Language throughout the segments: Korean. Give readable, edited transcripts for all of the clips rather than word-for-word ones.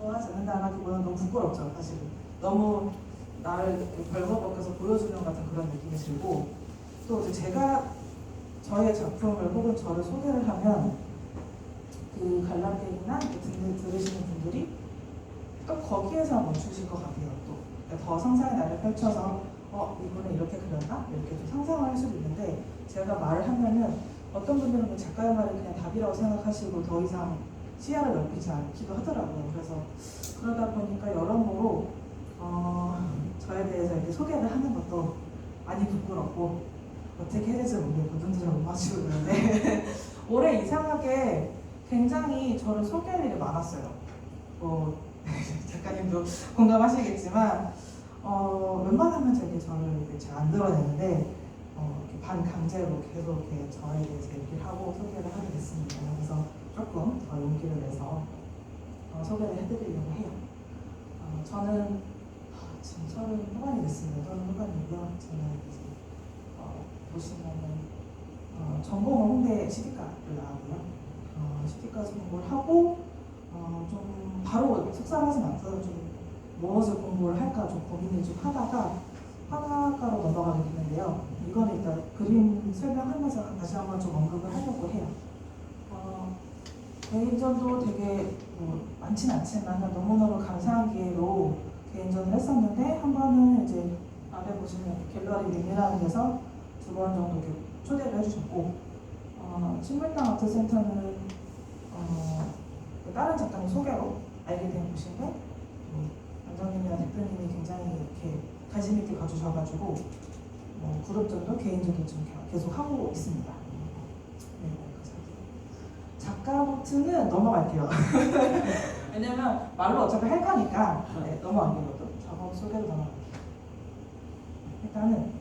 부끄러워하지 않는다라기보다는 너무 부끄럽죠, 사실은. 너무 나를 벌거벗겨서 보여주는 같은 그런 느낌이 들고, 또 이제 제가 저의 작품을 혹은 저를 소개를 하면 그 관람객이나 들으시는 분들이 또 거기에서 멈추실 것 같아요. 또 더 상상의 나를 펼쳐서 이분은 이렇게 그렸나? 이렇게 좀 상상을 할 수도 있는데, 제가 말을 하면은 어떤 분들은 그 작가의 말이 그냥 답이라고 생각하시고 더 이상 시야를 넓히지 않기도 하더라고요. 그래서 그러다 보니까 여러모로 저에 대해서 이렇게 소개를 하는 것도 많이 부끄럽고 어떻게 해야 될지 모르겠고 눈들을 못 맞추고 있는데 올해 이상하게 굉장히 저를 소개할 일이 많았어요. 작가님도 공감하시겠지만 웬만하면 저를 잘 안 드러내는데 이렇게 반강제로 계속 이렇게 저에 대해서 얘기를 하고 소개를 하게 됐습니다. 그래서 조금 더 용기를 내서 소개를 해드리려고 해요. 저는 지금 30 후반이 됐습니다. 30 후반이고요. 저는 이제 보시면은 전공은 홍대 CD과를 나왔고요. CD과에서 공부를 하고 좀 바로 석사를 하진 않고요. 좀 무엇을 공부를 할까 좀 고민을 좀 하다가 화가과로 넘어가게 됐는데요. 이건 일단 그림 설명하면서 다시 한번 좀 언급을 하려고 해요. 개인전도 되게 많진 않지만 너무너무 감사한 기회로 개인전을 했었는데, 한 번은 이제 앞에 보시면 갤러리 밈이라는 데서 2번 정도 초대를 해주셨고, 식물당 아트센터는 다른 작가님 소개로 알게 된 곳인데, 원장님이나 대표님이 굉장히 이렇게 관심 있게 가주셔가지고 그룹전도 개인전도 좀 계속 하고 있습니다. 네, 작가 노트는 넘어갈게요. 왜냐면 말로 어차피 할 거니까 넘어갈게요. 작업 소개로 넘어갈게요. 일단은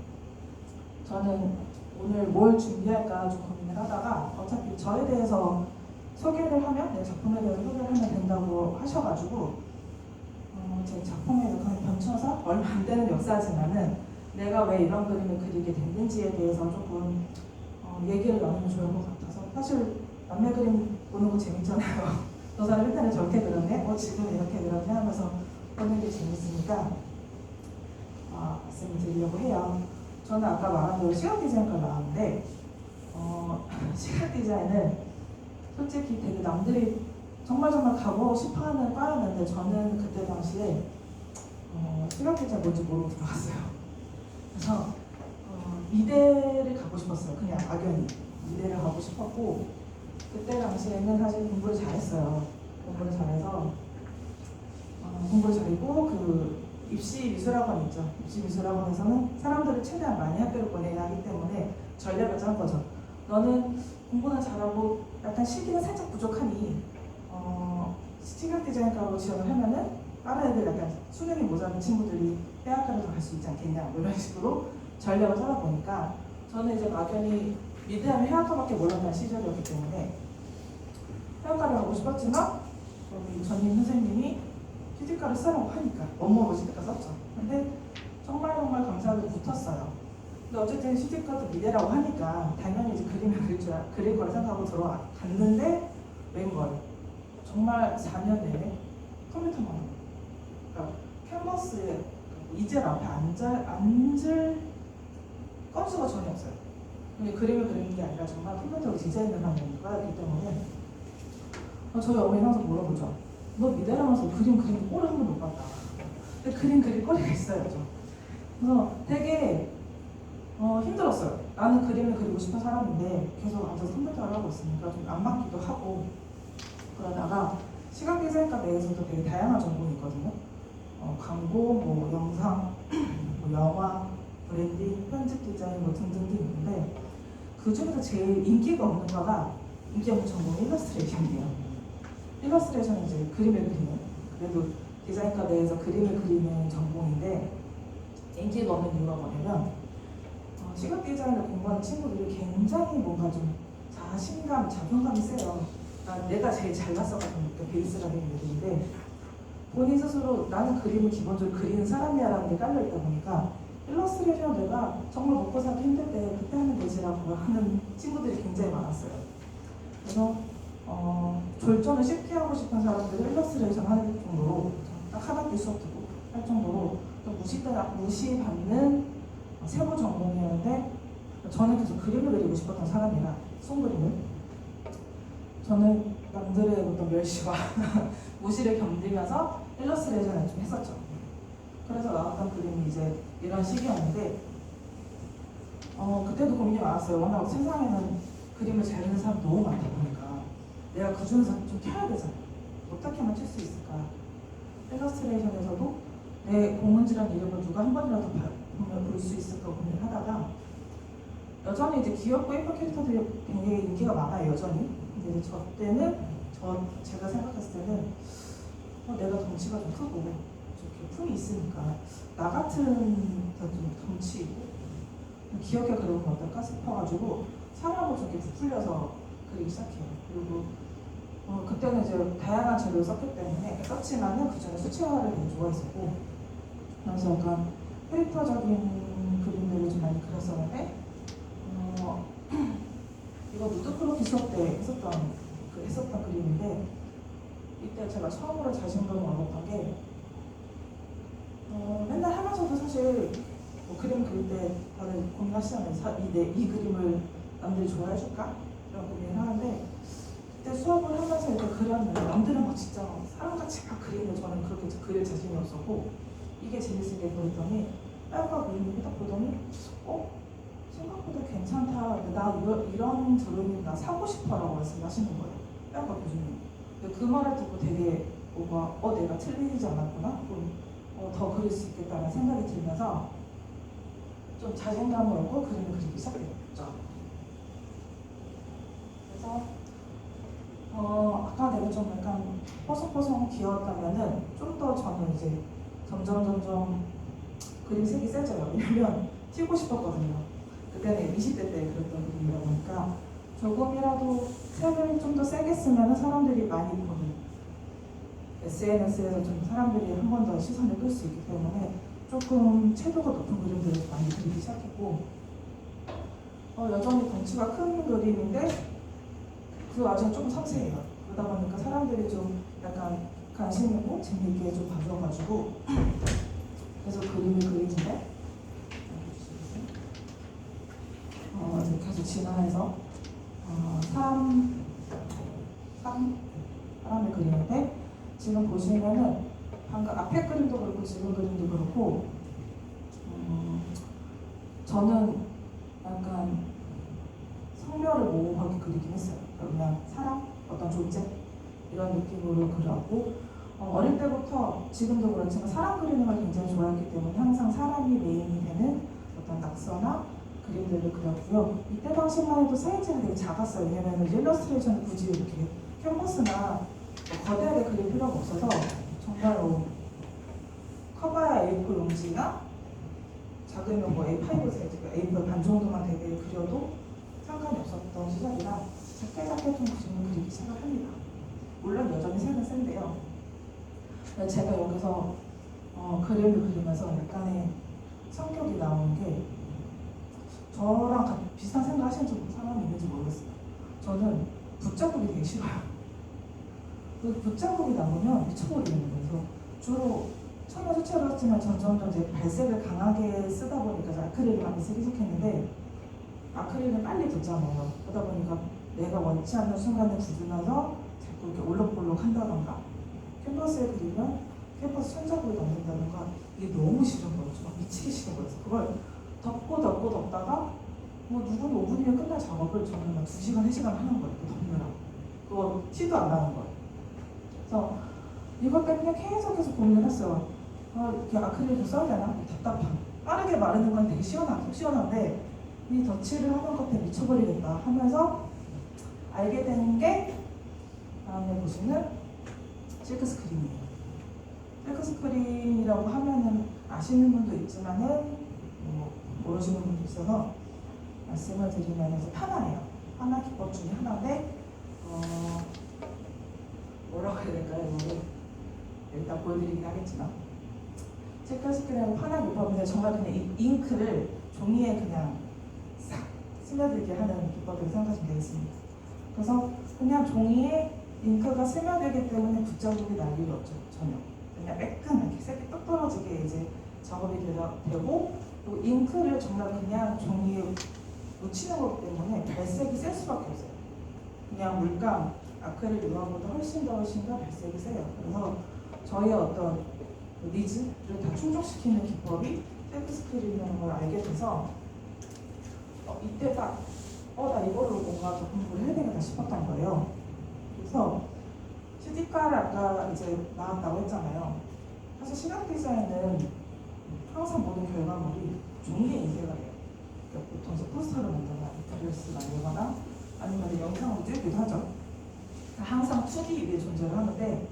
저는 오늘 뭘 준비할까 좀 고민을 하다가 어차피 저에 대해서 소개를 하면, 내 작품에 대해서 소개를 하면 된다고 하셔가지고 제 작품의 역할을 변쳐서 얼마 안 되는 역사지만은 내가 왜 이런 그림을 그리게 됐는지에 대해서 조금 얘기를 나누면 좋을 것 같아서, 사실 남의 그림 보는 거 재밌잖아요. 저 사람 맨날 저렇게 그렸네? 지금 이렇게 그렸네? 하면서 보는 게 재밌으니까 말씀을 드리려고 해요. 저는 아까 말한 대로 시각 디자인과 나왔는데 시각 디자인은 솔직히 되게 남들이 정말 가고 싶어하는 과였는데, 저는 그때 당시에 시각 디자인 뭔지 모르고 들어갔어요. 그래서 미대를 가고 싶었어요. 그냥 막연히 미대를 가고 싶었고, 그때 당시에는 사실 공부를 잘했어요. 공부를 잘해서 공부를 잘했고, 그 입시 미술학원 있죠. 입시 미술학원에서는 사람들을 최대한 많이 학교를 보내야 하기 때문에 전략을 짠 거죠. 너는 공부는 잘하고 약간 실기는 살짝 부족하니 시각 디자인과로 지원을 하면은 다른 애들 약간 수능이 모자란 친구들이 대학교로 갈 수 있지 않겠냐, 이런 식으로 전략을 짜다 보니까, 저는 이제 막연히 미대하면 해학과밖에 몰랐던 시절이었기 때문에 해학과를 가고 싶었지만 우리 전임 선생님이 시집가를 쓰라고 하니까 원모로 시집가 썼죠. 근데 정말 감사하게 붙었어요. 근데 어쨌든 시집가도 미대라고 하니까 당연히 이제 그림을 그릴 거라 생각하고 들어갔는데, 웬걸 정말 4년 내내 컴퓨터만 하고, 그러니까 캔버스에 이젤 앞에 앉을 건수가 전혀 없어요. 근데 그림을 그리는 게 아니라 정말 컴퓨터로 디자인을 하는 거였기 때문에 저희 어머니 항상 물어보죠. 너 미대라면서 그림 그리는 꼴을 한 번도 못 봤다. 근데 그림 그릴 거리가 있어야죠. 그래서 되게 힘들었어요. 나는 그림을 그리고 싶은 사람인데 계속 앉아서 컴퓨터를 하고 있으니까 좀 안 맞기도 하고, 그러다가 시각 디자인과 내에서도 되게 다양한 전공이 있거든요. 광고, 영상, 영화, 브랜딩, 편집 디자인 등등등 있는데, 그 중에서 제일 인기가 없는 거가, 인기 없는 전공이 일러스트레이션이에요. 일러스트레이션은 이제 그림을 그리는, 그래도 디자인과 내에서 그림을 그리는 전공인데, 인기가 없는 이유가 뭐냐면 시각 디자인을 공부하는 친구들이 굉장히 뭔가 좀 자신감, 자존감이 세요. 내가 제일 잘났어가지고 베이스가 된 애들인데, 본인 스스로 나는 그림을 기본적으로 그리는 사람이야라는 게 깔려있다 보니까 일러스트레이션 내가 정말 먹고 살기 힘들 때 그때 하면 되지라고 하는 친구들이 굉장히 많았어요. 그래서 졸전을 쉽게 하고 싶은 사람들은 일러스트레이션 하는 정도로 카바티 수업 듣고 할 정도로 좀 무시받는 세부 전공이었는데 저는 계속 그림을 그리고 싶었던 사람이라 손그림을 저는 남들의 어떤 멸시와 무시를 견디면서 일러스트레이션을 좀 했었죠. 그래서 나왔던 그림이 이제 이런 식이었는데 그때도 고민이 많았어요. 워낙 세상에는 그림을 잘 그리는 사람 너무 많다 보니까 내가 그 중에서 좀 켜야 되잖아. 어떻게 하면 칠 수 있을까? 일러스트레이션에서도 내 공은지라는 이름을 누가 한 번이라도 보면 볼 수 있을까 고민을 하다가 여전히 이제 귀엽고 예쁜 캐릭터들이 굉장히 인기가 많아요. 여전히. 근데 이제 저 때는 제가 생각했을 때는 내가 덩치가 좀 크고 좀 품이 있으니까 나 같은 좀 덩치 있고 귀엽게 그려보면 어떨까 싶어가지고 사람을 좀 이렇게 부풀려서 그리기 시작해요. 그리고 그때는 이제 다양한 재료를 썼기 때문에 썼지만은 그 중에 수채화를 되게 좋아했었고 그래서 약간 캐릭터적인 그림들을 좀 많이 그렸었는데 이거 누드크로키 수업 때 했었던 그림인데 이때 제가 처음으로 자신감을 얻었던 게 맨날 하면서도 사실 그림 그릴 때 다들 고민하시잖아요. 이 그림을 남들이 좋아해줄까? 이런 고민을 하는데 그때 수업을 하면서 이렇게 그렸는데 남들은 막 진짜 사람같이 막 그리는데 저는 그렇게 그릴 자신이 없었고 이게 재밌게 보였더니 빨간 그림을 딱 보더니 생각보다 괜찮다. 나 이런 드로잉 나 사고 싶어라고 말씀하시는 거예요. 빨간 교수님. 근데 그 말을 듣고 되게 내가 틀리지 않았구나. 더 그릴 수 있겠다는 생각이 들면서 좀 자신감을 얻고 그림을 그리기 시작했죠. 그래서 아까 내가 좀 약간 뽀송뽀송 귀여웠다면은 좀 더 저는 이제 점점 그림 색이 세져요. 왜냐면 튀고 싶었거든요. 그때는 20대 때 그랬던 그림이다 보니까 조금이라도 색을 좀 더 세게 쓰면 사람들이 많이 보는 SNS에서 좀 사람들이 한 번 더 시선을 끌 수 있기 때문에 조금 채도가 높은 그림들을 많이 그리기 시작했고 여전히 덩치가 큰 그림인데 그 와중에 조금 섬세해요. 그러다 보니까 사람들이 좀 약간 관심 있고 재미있게 좀 봐줘가지고 계속 그림을 그리는데 계속 진화해서 사람을 그리는데 지금 보시면은 방금 앞에 그림도 그렇고 지금 그림도 그렇고 저는 약간 성별을 모호하게 그리긴 했어요. 그냥 사람, 어떤 존재 이런 느낌으로 그렸고 어릴 때부터 지금도 그렇지만 사람 그리는 걸 굉장히 좋아했기 때문에 항상 사람이 메인이 되는 어떤 낙서나 그림들을 그렸고요. 이때 당시만 해도 사이즈가 되게 작았어요. 왜냐면 일러스트레이션을 굳이 이렇게 캔버스나 거대하게 그릴 필요가 없어서 정말 커버야 A4 용지나 작으면 A5 사이즈, A4 반 정도만 되게 그려도 상관이 없었던 시절이라 작게 좀 그림을 그리기 시작합니다. 물론 여전히 색은 센데요. 제가 여기서 그림을 그리면서 약간의 성격이 나오는 게 저랑 비슷한 생각 하시는 사람이 있는지 모르겠어요. 저는 붙잡국이 되게 싫어요. 그 붙잡국이 나오면 미쳐버리는 거예요. 주로 처음에 수채로 했지만 점점 이제 발색을 강하게 쓰다 보니까 아크릴을 많이 쓰기 시작했는데 아크릴은 빨리 붙잖아요. 그러다 보니까 내가 원치 않는 순간에 굳으면서 자꾸 이렇게 올록볼록 한다던가 캔버스에 그리면 캔버스 손잡이를 넘는다던가 이게 너무 싫은 거예요. 막 미치게 싫은 거예요. 그걸 덮다가 누구는 5분이면 끝날 작업을 저는 막 2시간, 3시간 하는 거예요. 덮느라. 그거 티도 안 나는 거예요. 그래서 이것 때문에 계속 고민을 했어요. 이렇게 아크릴을 써야 되나? 답답함. 빠르게 마르는 건 되게 시원한데 이 덧칠을 하는 것에 미쳐버리겠다 하면서 알게 된 게 다음에 보시는 실크스크린이에요. 실크스크린이라고 하면은 아시는 분도 있지만은 모르시는 분도 있어서 말씀을 드리면 이제 파나예요. 파나 기법 중에 하나인데 뭐라고 해야 될까요? 이거를 일단 보여드리긴 하겠지만 실크스크린하고 파나 기법인데 정말 그냥 이 잉크를 종이에 그냥 싹 스며들게 하는 기법을 생각하시면 되겠습니다. 그래서 그냥 종이에 잉크가 스며들기 때문에 붙자국이 날 일이 없죠. 전혀. 그냥 매끈하게 색이 똑 떨어지게 이제 작업이 되고, 그리고 잉크를 정말 그냥 종이에 묻히는 거기 때문에 발색이 셀 수밖에 없어요. 그냥 물감, 아크릴 물감보다 훨씬 더 발색이 세요. 그래서 저희의 어떤 니즈를 다 충족시키는 기법이 셀프스크린이라는 걸 알게 돼서 이때 딱 나 이걸로 뭔가 더 공부를 해야 되겠다 싶었던 거예요. 그래서 CD과를 아까 이제 나왔다고 했잖아요. 사실 시각 디자인은 항상 모든 결과물이 종이에 인쇄가 돼요. 그러니까 보통 이제 포스터를 만들거나 인터리어스 만들거나 아니면 영상을 찍기도 하죠. 항상 2D 위에 존재를 하는데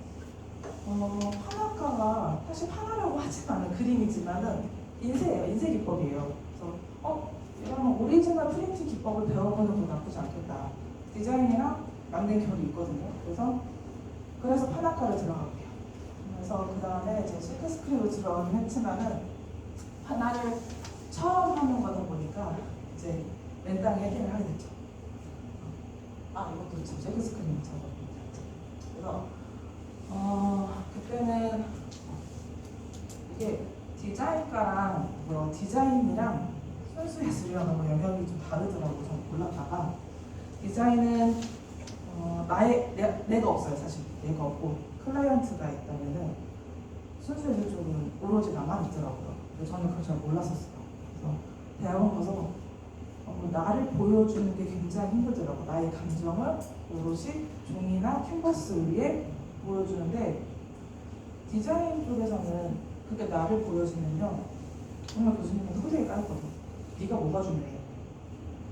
판화가가 사실 판화라고 하지 않은 그림이지만은 인쇄예요. 인쇄 기법이에요. 그래서 이런 오리지널 프린팅 기법을 배워보는 건 나쁘지 않겠다. 디자인이랑 맞는 결이 있거든요. 그래서 판화가를 들어갈게요. 그래서 그 다음에 이제 실크스크린으로 들어가긴 했지만은 판화를 처음 하는 거다 보니까 이제 맨 땅에 헤딩을 하게 됐죠. 이것도 참 실크스크린 작업입니다. 그래서 그때는 이게 디자인과랑 디자인이랑 순수예술이랑 영역이 좀 다르더라고요. 저는 몰랐다가 디자인은 내가 없어요. 사실 내가 없고 클라이언트가 있다면은 순수예술 쪽은 오로지 나만 있더라고요. 근데 저는 그걸 잘 몰랐었어요. 그래서 대학원 가서 나를 보여주는 게 굉장히 힘들더라고요. 나의 감정을 오롯이 종이나 캔버스 위에 보여주는데 디자인 쪽에서는 그게 나를 보여주면요 정말 교수님은 후대에 깔거든. 네가 뭐가 중요해?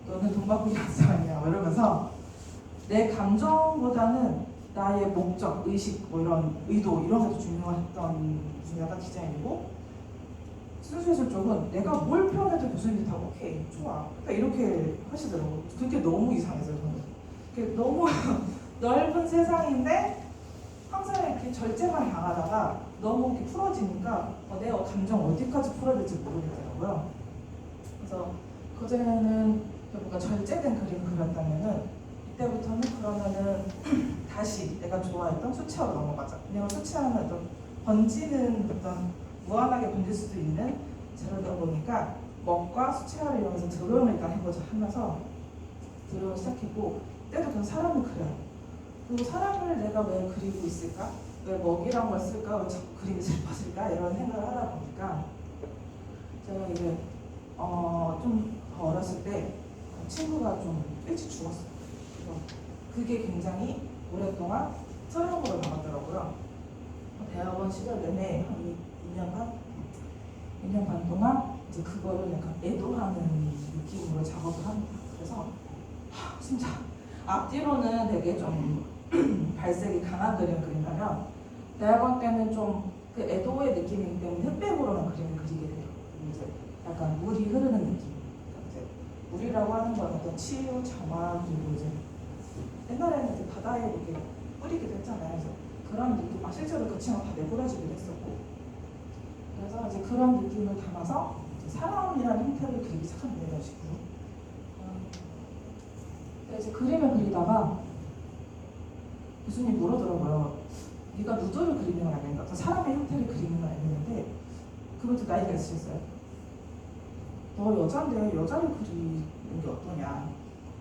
너는 돈 받고 일하는 사람이야. 이러면서 내 감정보다는 나의 목적, 의식, 이런 의도 이런 게 더 중요했던 분야가 디자인이고 순수예술 쪽은 내가 뭘 표현해도 교수님이 다 오케이, 좋아. 그러니까 이렇게 하시더라고요. 그게 너무 이상했어요. 저는. 그게 너무 넓은 세상인데 항상 이렇게 절제만 당하다가 너무 이렇게 풀어지니까 내가 감정 어디까지 풀어야 될지 모르겠더라고요. 그래서 그전에는 뭔가 절제된 그림 그렸다면은 이때부터는 그러면은 다시 내가 좋아했던 수채화로 넘어가자. 왜냐면 수채화는 어떤 번지는 어떤 무한하게 번질 수도 있는 재료다 보니까 먹과 수채화를 이용해서 드론을 일단 해보자 하면서 드론을 시작했고 이때도 그냥 사람을 그려요. 그리고 사람을 내가 왜 그리고 있을까? 왜 먹이란 걸 쓸까? 왜 자꾸 그림이 슬퍼질까? 이런 생각을 하다 보니까 제가 이제 좀 어렸을 때 친구가 좀 일찍 죽었어요. 그래서 그게 굉장히 오랫동안 트라우마로 남았더라고요. 대학원 시절 내내 한 2년 반 동안 이제 그거를 약간 애도하는 느낌으로 작업을 합니다. 그래서 진짜 앞뒤로는 되게 좀 발색이 강한 그림을 그린다면 대학원 때는 좀 그 애도의 느낌이기 때문에 흑백으로만 그림을 그리게 돼요. 이제 약간 물이 흐르는 느낌. 이제 물이라고 하는 건 어떤 치유, 정화, 그리고 이제 옛날에는 이제 바다에 이렇게 뿌리기도 했잖아요. 그래서 그런 느낌, 실제로 그 친구가 다 내보내주기도 했었고. 그래서 이제 그런 느낌을 담아서 사람이라는 형태를 그리기 시작합니다. 이런 식으로. 이제 그림을 그리다가 교수님 물어더라고요. 네가 누드를 그리는 건 아닌가? 사람의 형태를 그리는 건 아니는데 그것도 나이가 있으셨어요. 너 여자인데 여자를 그리는 게 어떠냐?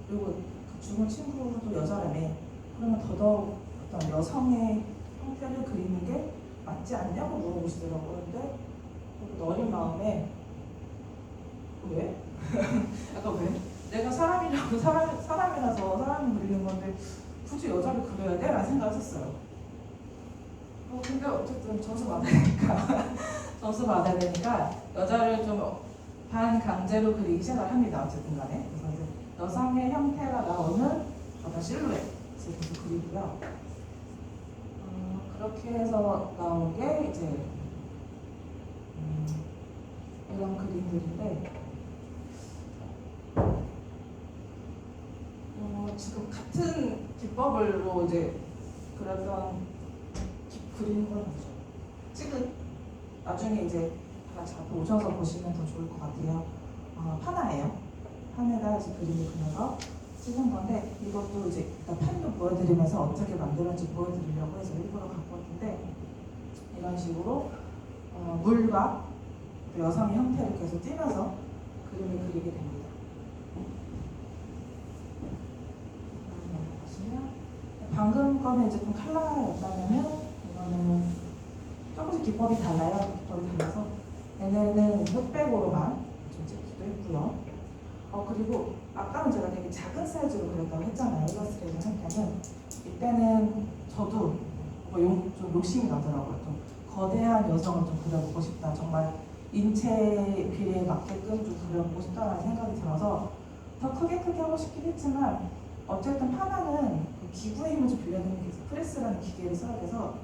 그리고 그 죽은 친구도 여자라며. 그러면 더더욱 어떤 여성의 형태를 그리는 게 맞지 않냐고 물어보시더라고요. 근데 어린 마음에 왜? 약간 왜? 내가 사람이라고 사람이라서 사람을 그리는 건데 굳이 여자를 그려야 돼? 라는 생각을 했었어요. 근데 어쨌든 점수 받아야 되니까 여자를 좀 반강제로 그리기 시작을 합니다. 어쨌든 간에. 그래서 이제 여성의 형태가 나오는 어떤 실루엣을 계속 그리고요. 그렇게 해서 나온 게 이제 이런 그림들인데 지금 같은 기법으로 이제 그렸던 그리는 건 아니죠. 지금 나중에 이제 다 같이 앞에 오셔서 보시면 더 좋을 것 같아요. 판화예요. 판에다 이제 그림을 그려서 찍은 건데 이것도 이제 일단 판도 보여드리면서 어떻게 만들었는지 보여드리려고 해서 일부러 갖고 왔는데 이런 식으로 물과 또 여성의 형태를 계속 띄면서 그림을 그리게 됩니다. 방금 거는 이제 좀 컬러였다면은 이거는 조금씩 기법이 달라요. 기법이 달라서 얘네는 흑백으로만 좀 찍기도 했고요. 그리고 아까는 제가 되게 작은 사이즈로 그렸다고 했잖아요. 일러스트레이션 할 때는 이때는 저도 좀 욕심이 나더라고요. 좀 거대한 여성을 좀 그려보고 싶다. 정말 인체 비례에 맞게끔 좀 그려보고 싶다는 생각이 들어서 더 크게 하고 싶긴 했지만 어쨌든 파마는 그 기구의 힘을 좀 빌려드는 게 프레스라는 기계를 써야 돼서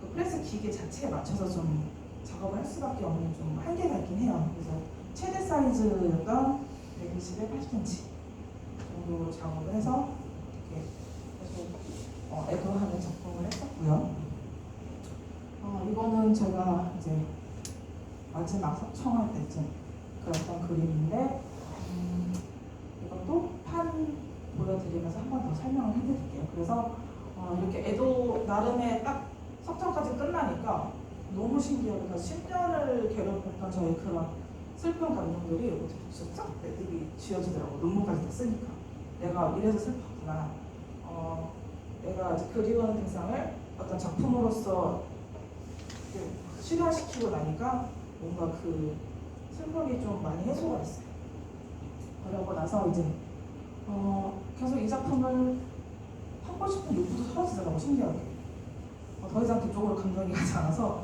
그 프레스 기계 자체에 맞춰서 좀 작업을 할 수밖에 없는 좀 한계가 있긴 해요. 그래서 최대 사이즈였던 120에 80cm 정도로 작업을 해서 이렇게 계속 애도하는 작품을 했었고요. 이거는 제가 이제 마지막 석청할 때쯤 그렸던 그림인데 이것도 판 보여드리면서 한 번 더 설명을 해드릴게요. 그래서 이렇게 애도 나름의 딱 석청까지 끝나니까 너무 신기해요. 그래서 10년을 괴롭혔던 저의 그런 슬픈 감정들이 어떻게 진짜 쫙 애들이 지워지더라고. 논문까지 다 쓰니까 내가 이래서 슬펐구나. 내가 이제 그리워하는 대상을 어떤 작품으로서 실현시키고 나니까 뭔가 그 슬픔이 좀 많이 해소가 됐어요. 그러고 나서 이제 계속 이 작품을 하고 싶은 욕구도 사라지더라고. 신기하게 더 이상 그쪽으로 감정이 가지 않아서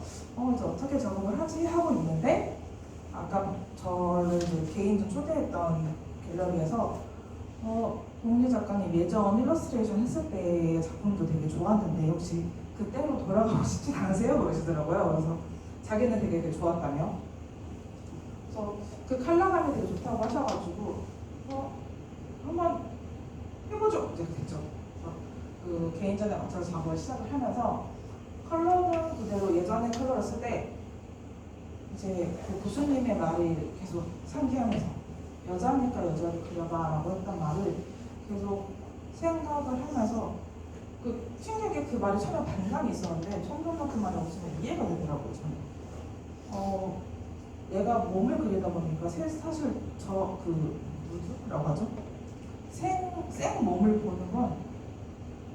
이제 어떻게 작업을 하지 하고 있는데 아까 저를 이제 개인전 초대했던 갤러리에서 공리 작가님 예전 일러스트레이션 했을 때의 작품도 되게 좋았는데 혹시 그때로 돌아가고 싶지 않으세요? 그러시더라고요. 그래서 자기는 되게 좋았다며. 그래서 그 컬러감이 되게 좋다고 하셔가지고 한번 해보죠. 이제 됐죠. 그 개인전에 맞춰서 작업을 시작을 하면서 컬러는 그대로 예전에 컬러를 쓸 때 이제 그 교수님의 말이 계속 상기하면서 여자니까 여자를 그려봐라고 했던 말을 계속 생각을 하면서 신기하게 그 말이 처음에 반감이 있었는데 점점 그 말이 없으면 이해가 되더라고요. 저는 얘가 몸을 그리다 보니까 사실 누드라고 하죠? 생 몸을 보는 건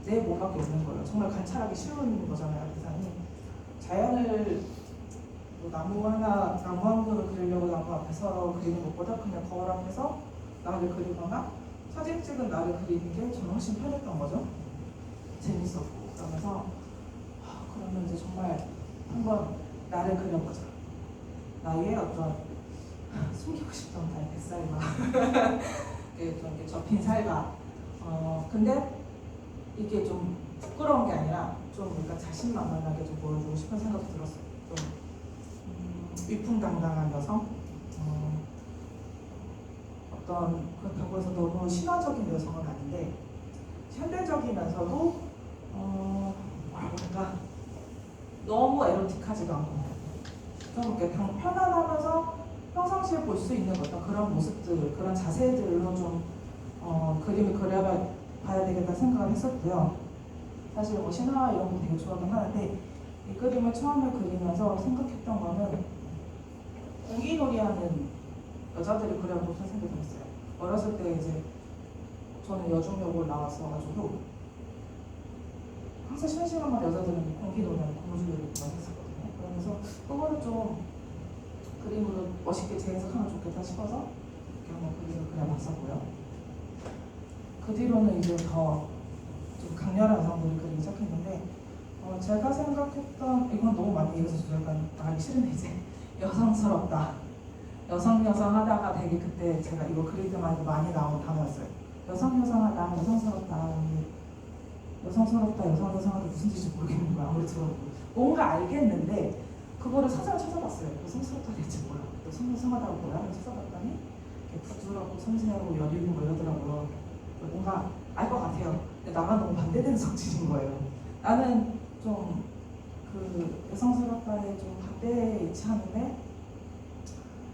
내 몸밖에 없는 거예요. 정말 관찰하기 쉬운 거잖아요. 대상이 자연을 나무 한 그루 그리려고 나무 앞에서 그리는 것보다 그냥 거울 앞에서 나를 그리거나 사진 찍은 나를 그리는 게 저는 훨씬 편했던 거죠. 재밌었고 그러면서 그러면 이제 정말 한번 나를 그려보자. 나의 어떤 숨기고 싶던 나의 뱃살과 좀 이렇게 접힌 살과 근데 이게 좀 부끄러운 게 아니라 좀 뭔가 자신만만하게 좀 보여주고 싶은 생각이 들었어요. 좀 위풍당당한 여성, 그렇다고 해서 너무 신화적인 여성은 아닌데 현대적이면서도 뭔가 너무 에로틱하지가 않고 좀 이렇게 편안하면서 평상시에 볼 수 있는 어떤 그런 모습들, 그런 자세들로 좀 그림을 그려봐야 되겠다 생각을 했었고요. 사실 신화 이런 거 되게 좋아하긴 하는데 이 그림을 처음에 그리면서 생각했던 거는 공기놀이하는 여자들이 그려보고 생각이 들었어요. 어렸을 때 이제 저는 여중여고를 나왔어가지고 항상 쉬는 시간마다 여자들은 공기놀이하는 고무줄놀이를 많이 했었거든요. 그러면서 그거를 좀 그림으로 멋있게 재해석하면 좋겠다 싶어서 이렇게 한번 그림을 그려봤었고요. 그 뒤로는 이제 더 좀 강렬한 여성들을 그리기 시작했는데 제가 생각했던 이건 너무 많이 얘기해서 약간 말하기 싫은데 이제 여성스럽다. 여성하다가 되게 그때 제가 이거 그릴 때만 많이 나온 단어였어요. 여성하다, 여성스럽다. 여성하다 무슨 뜻인지 모르겠는 거야. 아무리 들어도 뭔가 알겠는데 그거를 찾아봤어요. 여성스럽다 대체 뭐야? 여성하다가 뭐야? 하고 찾아봤더니 부드럽고 섬세하고 여리고 뭐 이러더라고요. 뭔가 알 것 같아요. 근데 나만 너무 반대되는 성질인 거예요. 나는 좀 그 여성스럽다에 좀 반대에 위치하는데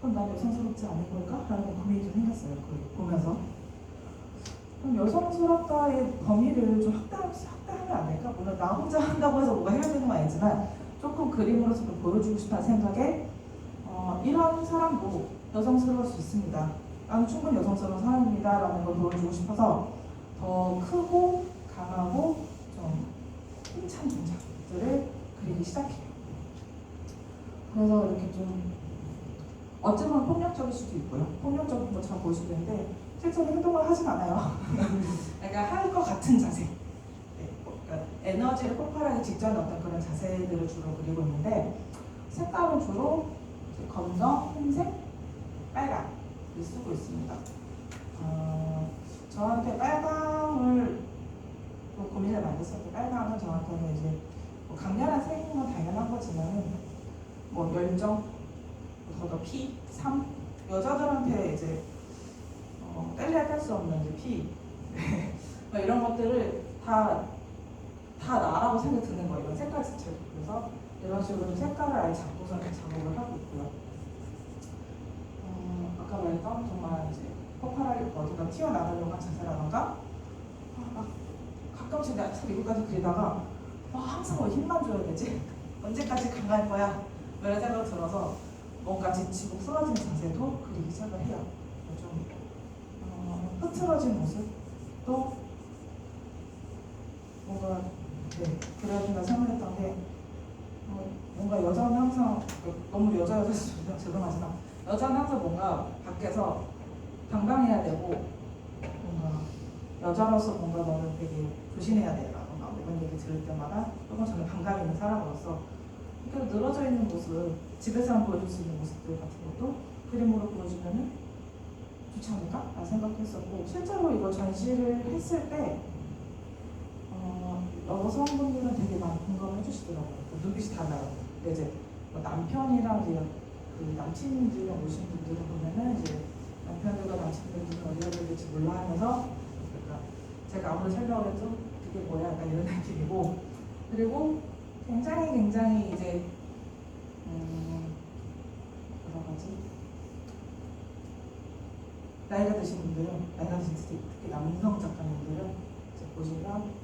그럼 난 여성스럽지 않은 걸까? 라는 고민이 좀 생겼어요. 그걸 보면서 그럼 여성스럽다의 범위를 좀 확대하면 안 될까? 물론 나 혼자 한다고 해서 뭐가 해야 되는 건 아니지만 조금 그림으로서도 보여주고 싶다는 생각에 이런 사람도 여성스러울 수 있습니다. 나는 충분히 여성스러운 사람입니다 라는 걸 보여주고 싶어서 더 크고 강하고 좀 힘찬 동작들을 그리기 시작해요. 그래서 이렇게 좀 어쩌면 폭력적일 수도 있고요. 폭력적인 것처럼 보일 수도 있는데 실제로 행동을 하진 않아요. 그러니까 할 것 같은 자세. 네, 그러니까 에너지를 폭발하기 직전에 어떤 그런 자세들을 주로 그리고 있는데 색깔은 주로 검정, 흰색, 빨강을 쓰고 있습니다. 저한테 빨강을 좀 고민을 많이 했었는데 빨강은 저한테는 이제 뭐 강렬한 색인 건 당연한 거지만 뭐 열정, 더 피, 삶 여자들한테 이제 뗄래야 뗄 수 없는 이제 피 뭐 이런 것들을 다 나라고 생각이 드는 거예요. 이런 색깔 자체도. 그래서 이런 식으로 색깔을 아예 잡고서 작업을 하고 있고요. 아까 말했던 정말 이제 폭발할 어디가 튀어나가려고 한 자세라던가 가끔씩 내가 참 이거까지 그리다가 항상 왜 힘만 줘야 되지? 언제까지 강할 거야? 이런 생각이 들어서 뭔가 지치고 쓰러진 자세도 그리기 시작을 해요. 좀 흐트러진 모습도 뭔가 그래야 된다 생각했던 게 뭔가 여자는 항상 너무 여자 죄송하지만 여자는 항상 뭔가 밖에서 당당해야 되고 뭔가 여자로서 뭔가 너는 되게 조심해야 돼라던가 이런 얘기 들을 때마다 조금 저는 감각 있는 사람으로서 이렇게 늘어져 있는 모습 집에서만 보여줄 수 있는 모습들 같은 것도 그림으로 보여주면은 좋지 않을까? 라는 생각했었고 실제로 이거 전시를 했을 때 여성분들은 되게 많이 공감해 주시더라고요. 눈빛이 달라요. 근데 이제 남편이랑 이제 그 남친들이랑 오신 분들을 보면은 이제 남편들과 남친들은 어디가 될지 몰라 하면서 그러니까 제가 아무리 설명을 해도 그게 뭐야 약간 이런 느낌이고 그리고 굉장히 이제 여러 가지 나이가 드신 분들은 나이가 드신 특히 남성 작가님들은 이제 보시면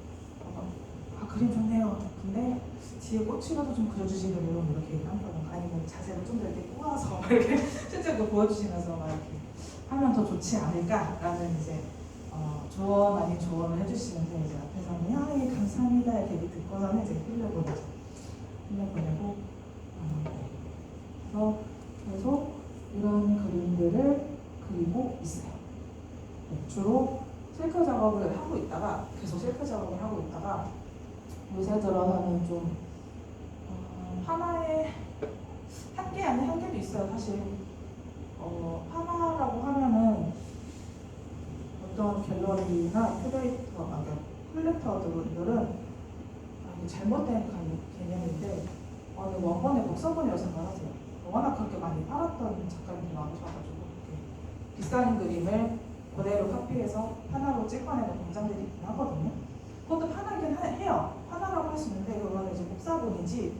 그림 좋네요. 근데 뒤에 꽃이라도 좀 그려주시면 이렇게 한다던가 아니면 자세를 좀 더 이렇게 꼬아서 이렇게 실제 그 보여주시면서 막 이렇게 하면 더 좋지 않을까라는 이제 조언 아닌 조언을 해주시는데 이제 앞에서는 예, 감사합니다 이렇게 듣고서는 이제 흘려보내죠. 흘려보내고 그래서 계속 이런 그림들을 그리고 있어요. 주로 실크 작업을 하고 있다가 계속 실크 작업을 하고 있다가 요새 들어서는 좀 하나의 한개 아닌 한 개도 있어요. 사실 하나라고 하면은 어떤 갤러리나 콜렉터들은 이게 잘못된 개념인데 원본의 복사본이라고 생각하세요. 워낙 그렇게 많이 팔았던 작가님들이 많으셔가지고 비싼 그림을 그대로 카피해서 하나로 찍어내는 공장들이 있긴 하거든요. 그것도 하나이긴 해요. 하나라고 할 수 있는데 그거는 이제 복사본이지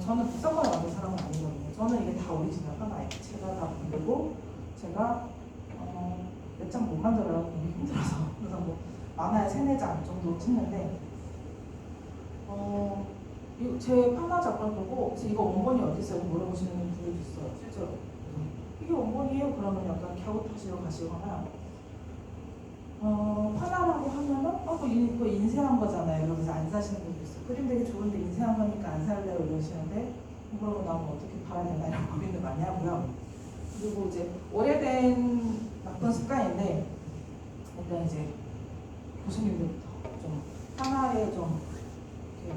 저는 복사본을 만든 사람은 아니거든요. 저는 이게 다 오리지널 하나예요. 제가 다 만들고 제가 몇 장 못 만들어요. 너무 힘들어서. 그래서 뭐 만화에 3-4장 정도 찍는데 제 판화 작품 보고 이거 원본이 어디 있어요? 물어보시는 분들도 있어요. 실제로. 이게 원본이에요? 그러면 약간 갸웃하시러 가시거나 판화라고 하면은 이거 인쇄한 거잖아요. 이러면서 안 사시는 분도 있어요. 그림 되게 좋은데 인쇄한 거니까 안 살래요 이러시는데 그러면 나는 어떻게 팔아야 되나 이런 고민을 많이 하고요. 그리고 이제 오래된 나쁜 습관인데 일단 이제 교수님들부터 좀 판화에 좀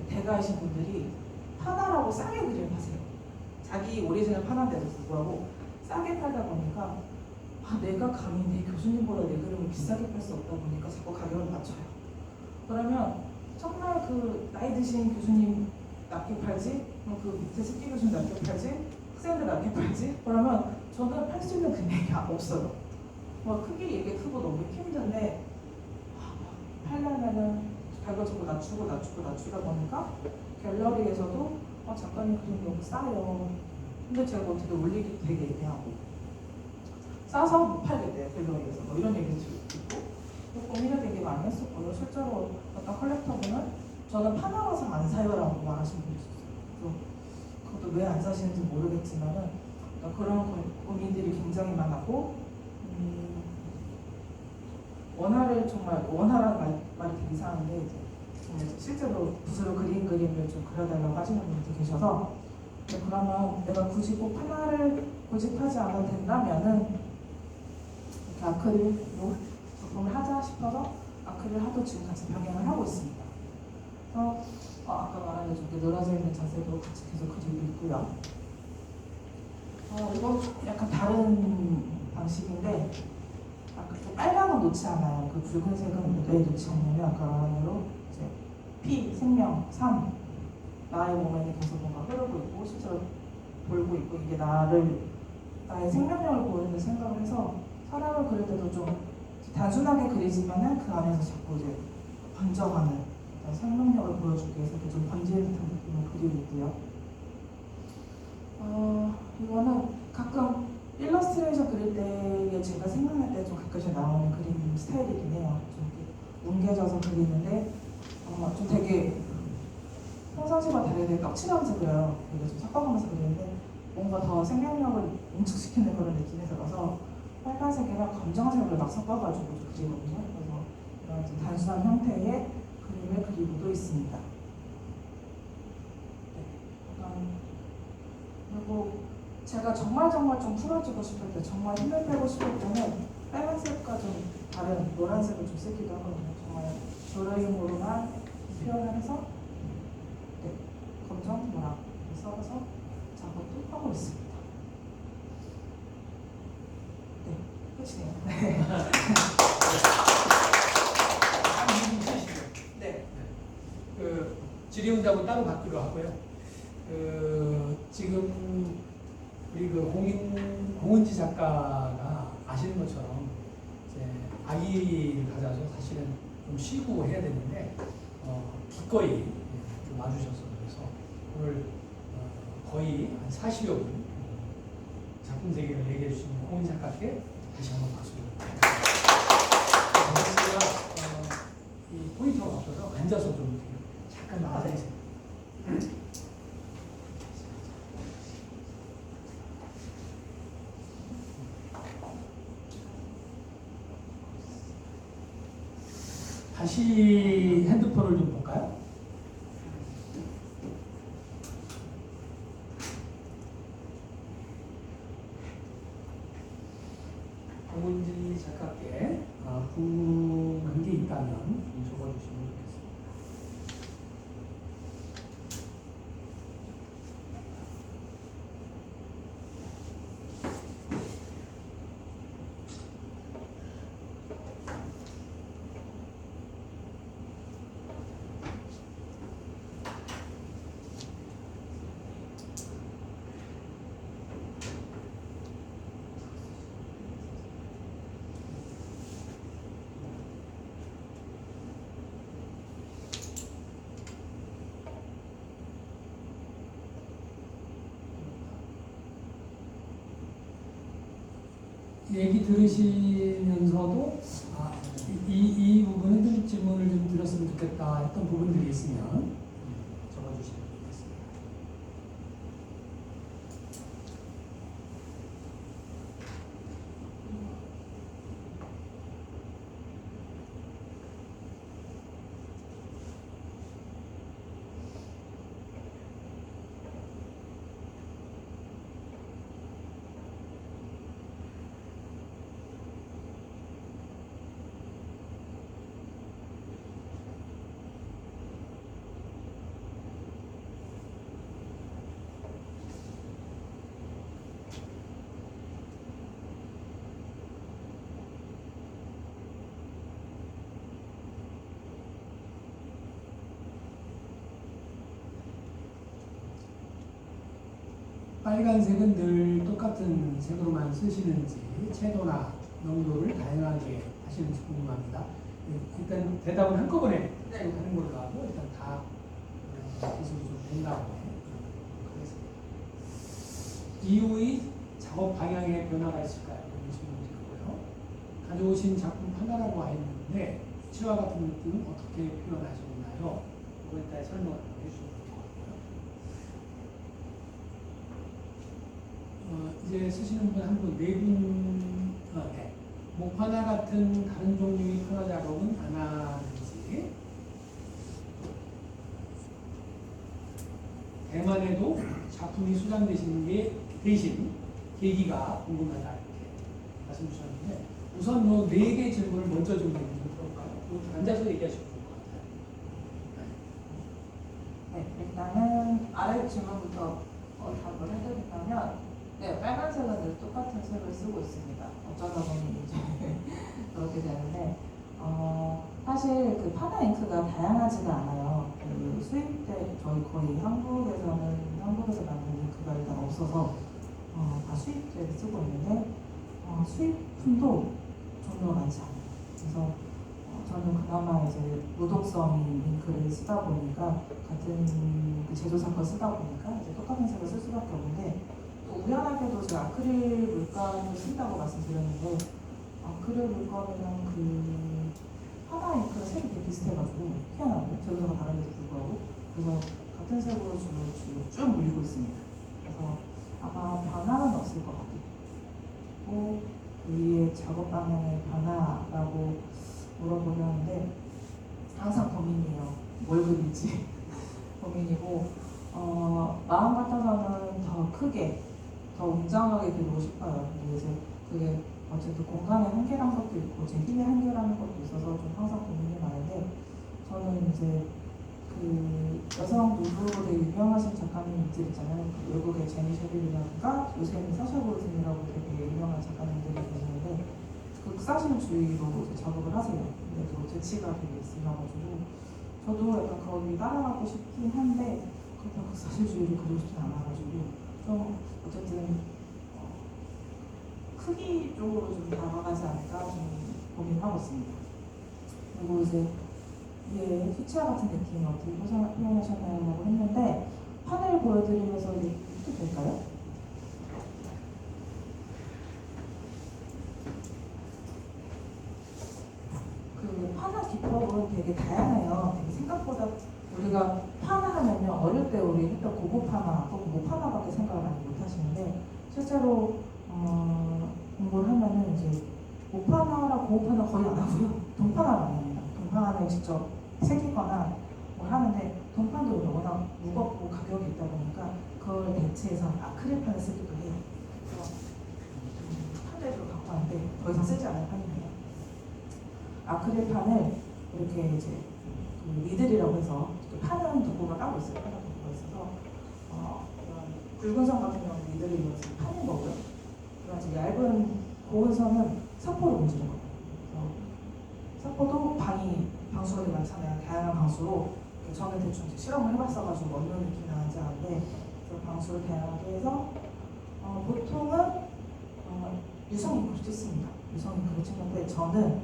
대가이신 분들이 판화라고 싸게 그림을 하세요. 자기 오리지널 판화인데도 불구하고 싸게 팔다 보니까 내가 감히 내 교수님보다 내 그림을 비싸게 팔 수 없다 보니까 자꾸 가격을 낮춰요. 그러면 정말 그 나이 드신 교수님 낮게 팔지, 그 밑에 새끼 교수님 낮게 팔지, 학생들 낮게 팔지. 그러면 저는 팔 수 있는 금액이 없어요. 크기 이게 크고 너무 힘든데 팔려면은 가격을 낮추다 보니까 갤러리에서도 작가님 그림 너무 싸요. 근데 제가 어떻게 올리기도 되게 애매하고 싸서 못 팔게 돼요. 갤러리에서 뭐 이런 얘기도 있고 고민을 되게 많이 했었고요. 실제로 어떤 컬렉터분은 저는 판화라서 안 사요라고 말하신 분이 있었어요. 그것도 왜 안 사시는지 모르겠지만은 그러니까 그런 고민들이 굉장히 많았고 원화란 말이 되게 이상한데 이제 실제로 붓으로 그린 그림을 좀 그려달라고 하시는 분들이 계셔서 그러면 내가 굳이 꼭 하나를 고집하지 않아도 된다면은 이렇게 아크릴로 작품을 하자 싶어서 아크릴 하도 지금 같이 병행을 하고 있습니다. 그래서 아까 말한 이렇게 늘어져 있는 자세도 같이 계속 그리고 있고요. 이건 약간 다른 방식인데 아까 그 빨강은 놓지 않아요. 그 붉은색은 왜 놓지 않냐면 아까 말한 대로 이제 피, 생명, 삶 나의 몸에는 계속 뭔가 흐르고 있고 실제로 돌고 있고 이게 나의 생명력을 보이는 생각을 해서 사람을 그릴 때도 좀 단순하게 그리지만은 그 안에서 자꾸 이제 번져가는 생명력을 보여주기 위해서 좀 번지는 듯한 느낌을 그리고 있고요. 이거는 가끔 일러스트레이션 그릴 때 제가 생각날 때 좀 가끔씩 나오는 그림 스타일이긴 해요. 좀 이렇게 뭉개져서 그리는데 좀 되게 평상시와 다르게 떡칠하면서 그려요. 되게 좀 섞어가면서 그리는데 뭔가 더 생명력을 응축시키는 그런 느낌이 들어서 빨간색이랑 검정색을 막 섞어가지고 그리거든요. 그래서 이런 좀 단순한 형태의 그림을 그리고도 있습니다. 그리고 제가 정말 좀 풀어주고 싶을 때, 정말 힘을 빼고 싶을 때는 빨간색과 좀 다른 노란색을 좀 쓰기도 하거든요. 정말 도르임으로만 표현을 해서 검정, 노랑 섞어서 작업도 하고 있습니다. 끝이네요. 네. 그 질의응답은 따로 받기로 하고요. 지금 우리 그 공은지 작가가 아시는 것처럼 이제 아기를 가져서 사실은 좀 쉬고 해야 되는데 기꺼이 좀 와주셔서 그래서 오늘 거의 한 40여 분 작품 세계를 얘기해 주신 공은지 작가께 다시 한번 박수를 드립니다. 이 포인트가 없어서 앉아서 좀 잠깐 나와주세요. 다시 핸드폰을 좀 볼까요? 공은지 작가께 궁금한 게 있다면 적어주시면 좋겠습니다. 얘기 들으시면서도 이 부분에 좀 질문을 좀 드렸으면 좋겠다 했던 부분들이 있으면 적어주시면 좋겠습니다. 빨간색은 늘 똑같은 색으로만 쓰시는지 채도나 농도를 다양하게 하시는지 궁금합니다. 일단 대답은 한꺼번에 하는 걸로 하고 일단 다 기술이 좀 된 다음에 하겠습니다. 이후의 작업 방향에 변화가 있을까요? 이런 질문이 있고요. 가져오신 작품 하나라고 와 있는데 수치와 같은 느낌은 어떻게 표현하셨나요? 이거에 따라 설명을 해주시면 좋을 것 같고요. 이제 쓰시는 분 한 분, 네 분, 네. 목파나 같은 다른 종류의 판화 작업은 안 하는지, 대만에도 작품이 수장되시는 게 대신 계기가 궁금하다 이렇게 말씀 주셨는데, 우선 뭐 4개 질문을 먼저 좀 해볼까요? 앉아서 얘기하시면 좋을 것 같아요. 네, 일단은 아래 질문부터 답을 해드린다면, 네, 빨간색은 늘 똑같은 색을 쓰고 있습니다. 어쩌다 보니 이제 그렇게 되는데, 사실 그 파나 잉크가 다양하지가 않아요. 그 수입돼 저희 거의 한국에서 만든 잉크가 일단 없어서 다 수입제를 쓰고 있는데 수입품도 종류가 많지 않아요. 그래서 저는 그나마 이제 무독성인 잉크를 쓰다 보니까 같은 그 제조사 걸 쓰다 보니까 이제 똑같은 색을 쓸 수밖에 없는데, 또 우연하게도 제가 아크릴 물감을 쓴다고 말씀드렸는데 아크릴 물감이랑 그 파나 잉크가 색이 되게 비슷해가지고 희한하고 제조사가 다른데도 불구하고 그래서 같은 색으로 주로 쭉 물리고 있습니다. 그래서 아마 변화는 없을 것 같고 위에 작업 방향의 변화라고 물어보려는데 항상 고민이에요. 뭘 그릴지 고민이고 마음 같아서는 더 크게 더 웅장하게 그리고 싶어요. 근데 이제 그게 어쨌든 공간의 한계라는 것도 있고 제 힘의 한계라는 것도 있어서 좀 항상 고민이 많은데, 저는 이제 그 여성 누드로 되게 유명하신 작가님들 있잖아요. 그 외국의 제니 셰릴이라든가 요새는 사샤 보르틴이라고 되게 유명한 작가님들이 계시는데 극사실주의로 이제 작업을 하세요. 근데 또 재치가 되게 있으셔가지고 저도 약간 거기 따라가고 싶긴 한데 그렇다고 극사실주의를 그리고 싶진 않아가지고 좀 어쨌든 크기 쪽으로 좀 다가가지 않을까 좀 고민하고 있습니다. 그리고 이제 이게 휘치아 같은 느낌이 어떻게 표현하셨나요? 라고 했는데 판을 보여드리면서 이게 해도 될까요? 그 파나 기법은 되게 다양해요. 되게 생각보다 우리가 파나 하면요, 어릴 때 우리 했던 고급 파나 혹은 모 파나밖에 생각을 많이 못 하시는데 실제로 공부를 하면은 이제 모파나랑 고파나 거의 안 하고요. 동파나 많이 합니다. 동파나를 직접 새기거나 뭘 하는데 동판도 워낙 무겁고 가격이 있다 보니까 그걸 대체해서 아크릴판을 쓰기도 해요. 그래서 판을 갖고 왔는데 더 이상 쓰지 않을 판이에요. 아크릴판을 이렇게 이제 그 미들이라고 해서 판은 도구가 따로 있어요. 판은 도구가 있어서 이런 굵은 선 같은 경우는 미들이 판인 거고요. 그래서 얇은 고운 선은 사포로 움직이는 거예요. 사포도 방수가 되게 많잖아요. 다양한 방수로 저는 대충 실험을 해봤어가지고 어느 느낌이 나는지 아는데 그 방수를 다양하게 해서 보통은 유성 잉크를 찍습니다. 유성 잉크를 찍는데 저는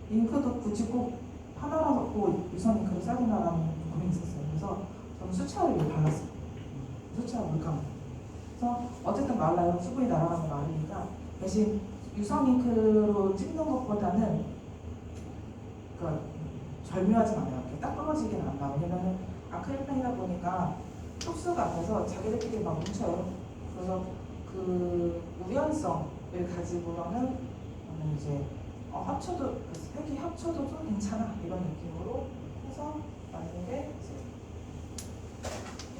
잉크도 굳이 꼭 하나라서 꼭 유성 잉크를 써야 된다라는 고민이 있었어요. 그래서 저는 수채화를 발랐어요. 수채화 물감. 그래서 어쨌든 말라요. 수분이 날아가는 말이니까 대신 유성 잉크로 찍는 것보다는 그러니까 절묘하진 않아요. 이렇게 딱 떨어지긴 않나. 왜냐면 아크릴펜이다 보니까 촉수가 안 돼서 자기들끼리 막 뭉쳐요. 그래서 그 우연성을 가지고는 이제 합쳐도 색이 합쳐도 좀 괜찮아 이런 느낌으로 해서 만든 게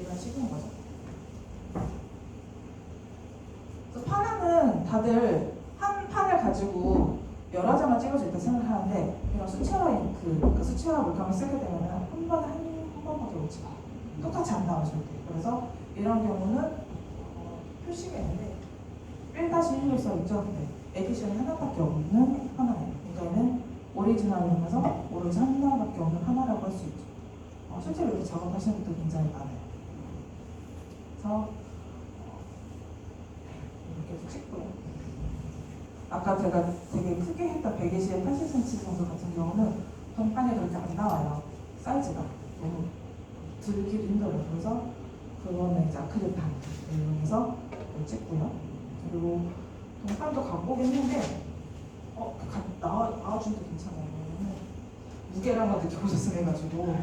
이런 식인 거죠. 그래서 파나는 다들 한 판을 가지고 여러 장을 찍을 수 있다 생각하는데 이런 수채화 잉크, 그러니까 수채화 물감을 쓰게 되면 한 번밖에 오지 마. 똑같이 안 나와 절대. 그래서 이런 경우는 표시가 있는데 1-1로 써있죠. 네. 에디션이 하나밖에 없는 하나예요. 그러니까는 오리지널이면서 오로지 하나밖에 없는 하나라고 할 수 있죠. 실제로 이렇게 작업하시는 분들 굉장히 많아요. 그래서 이렇게 찍고요. 아까 제가 되게 크게 했던 120에 80cm 정도 같은 경우는 동판에 그렇게 안 나와요. 사이즈가 너무 들기도 힘들어요. 그래서 그거는 이제 아크릴판 이용해서 찍고요. 그리고 동판도 갖고 오긴 했는데 나와주셔도 괜찮아요. 왜냐면 무게를 한번 느껴보셨으면 해가지고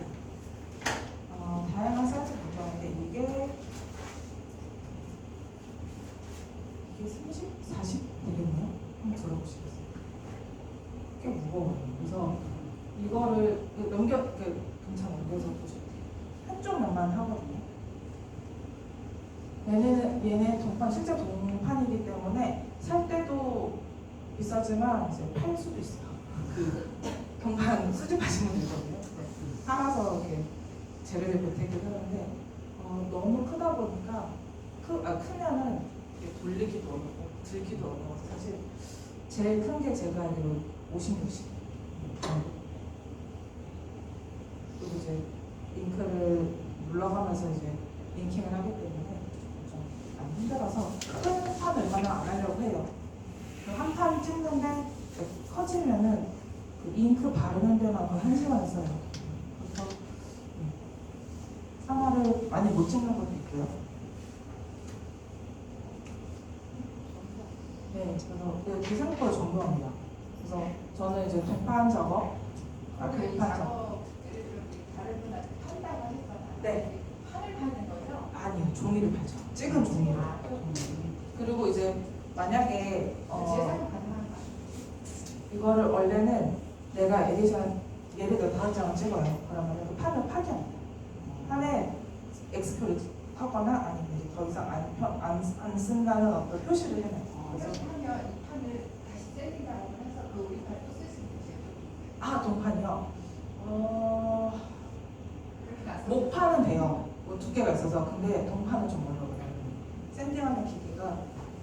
다양한 사이즈 가져왔는데 이게 이게 30, 40 되겠네요. 한번 들어보시겠어요? 꽤 무거워요. 그래서 이거를 괜찮아 넘겨서 보셔도 돼요. 한쪽 면만 하거든요. 얘는 동판, 실제 동판이기 때문에 살 때도 비싸지만 이제 팔 수도 있어요. 그 동판 수집하시면 되거든요. 네. 팔아서 이렇게 재료를 보태기도 하는데 너무 크다 보니까 크면은 이렇게 돌리기도 어렵고 들기도 어려워서 사실 제일 큰 게 제가 알기로 56씩. 그리고 이제 잉크를 물러가면서 이제 잉킹을 하기 때문에 좀 힘들어서 큰 판 웬만하면 안 하려고 해요. 한 판 찍는데 커지면은 그 잉크 바르는 데만 거의 1시간 써요. 그래서 상화를 많이 못 찍는 것도 있고요. 네, 그래서 기생걸 전부합니다. 그래서 저는 이제 동판 작업, 글판 작업. 예를 들어 다른 분한테 판다고 하셨잖아요. 네. 판을 파는 거예요? 아니요, 종이를 팔죠. 찍은 종이를. 그리고 이제 만약에 제작은 가능한 거 이거를 원래는 내가 에디션 예를 들어 5장을 찍어요. 그러면 그 판을 파기합니다. 판에 X표를 하거나 아니면 이제 더 이상 안 쓴다는 어떤 표시를 해놔요. 그래서 그렇게 하면 이 판을 다시 셀링하고 해서 그 우리 판을 또 쓸 수 있는 동판이요. 그렇게 나서 목판은 돼요. 뭐 두께가 있어서. 근데 동판은 좀 어려워요. 샌딩하는 기계가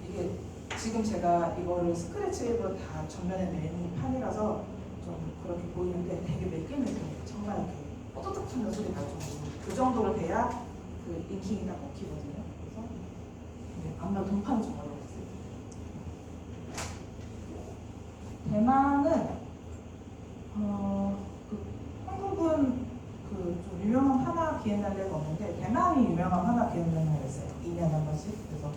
이게 지금 제가 이거를 스크래치로 다 전면에 낸 판이라서 좀 그렇게 보이는데 되게 매끈매끈해요. 정말 이렇게 뽀득 하는 소리 날 정도로 그 정도로 돼야 그 잉킹이 딱 먹히거든요. 그래서 아무래도 동판은 좀 어려웠어요. 대만은 한국은 그 좀 유명한 하나 비엔날레가 없는데 대만이 유명한 하나 비엔날레가 있어요. 2년에 한 번씩. 그래서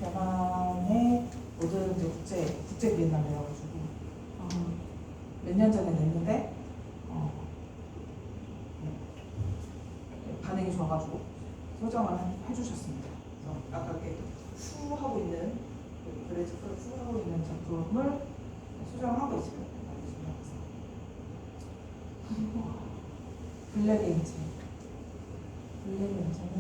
대만의 모든 이제 국제 비엔날레여가지고 몇 년 전에 냈는데 반응이 좋아가지고 소정을 해주셨습니다. 그래서 아까 이렇게 후 하고 있는 브레이즈 후 하고 있는 작품을 수정하고 있어요. 그리고 블랙엔진. 블랙엔진은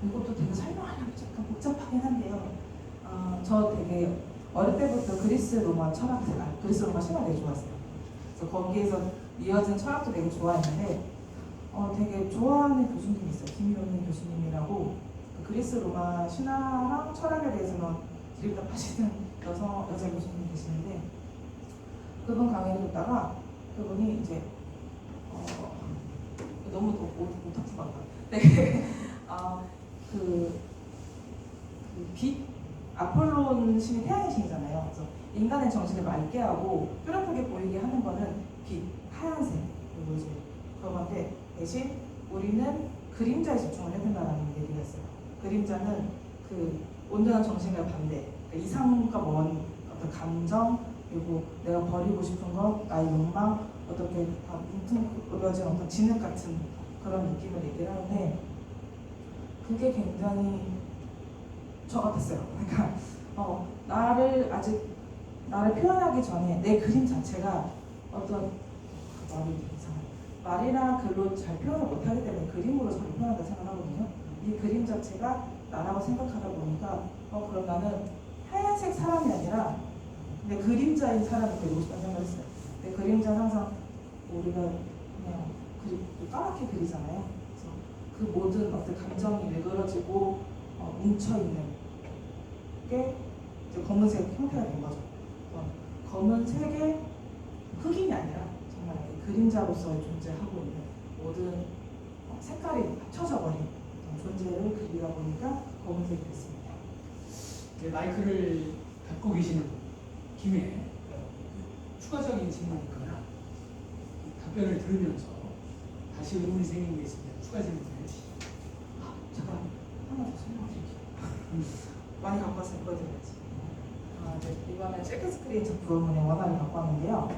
이것도 되게 설명하려면 약간 복잡하긴 한데요. 저 되게 어릴 때부터 그리스 로마 그리스 로마 신화 되게 좋아했어요. 그래서 거기에서 이어진 철학도 되게 좋아했는데 되게 좋아하는 교수님이 있어요. 김효민 교수님이라고 그리스 로마 신화랑 철학에 대해서는 드립답하시는 여자 교수님이 계시는데 그분 강의를 듣다가 그분이 이제 너무 오타쿠 같다. 네. 빛 아폴론 신이 태양의 신이잖아요. 그래서 인간의 정신을 맑게 하고 뾰족하게 보이게 하는 거는 빛, 하얀색 그리고 이제 그런데 대신 우리는 그림자에 집중을 해야 된다는 얘기가 있어요. 그림자는 그 온전한 정신과 반대, 그러니까 이상과 먼 어떤 감정 그리고 내가 버리고 싶은 것, 나의 욕망 어떻게 다 뭉뚱그려진 어떤 진흙 같은 그런 느낌을 얘기를 하는데 그게 굉장히 저 같았어요. 그러니까 나를 표현하기 전에 내 그림 자체가 어떤 말이 이상해. 말이나 글로 잘 표현을 못하기 때문에 그림으로 잘 표현한다 생각하거든요. 이 그림 자체가 나라고 생각하다 보니까 그럼 나는 하얀색 사람이 아니라 내 그림자인 사람이 되고 싶다는 생각을 했어요. 내 그림자는 항상 우리가 그냥 까맣게 그리잖아요. 그래서 그 모든 어떤 감정이 일그러지고 뭉쳐있는 게 이제 검은색 형태가 된 거죠. 검은색의 흑인이 아니라 정말 그림자로서의 존재하고 있는 모든 색깔이 합쳐져 버린 존재를 그리다 보니까 검은색이 됐습니다. 마이크를 갖고 계시는 김에 추가적인 질문이 있거나 답변을 들으면서 다시 의문이 생긴 게 있으면 추가 질문 해주시죠. 잠깐 하나 더 설명드릴게요. 많이 갖고 왔으면 보여드려야지. 이번에 실크 스크린 작품을 원화를 갖고 왔는데요.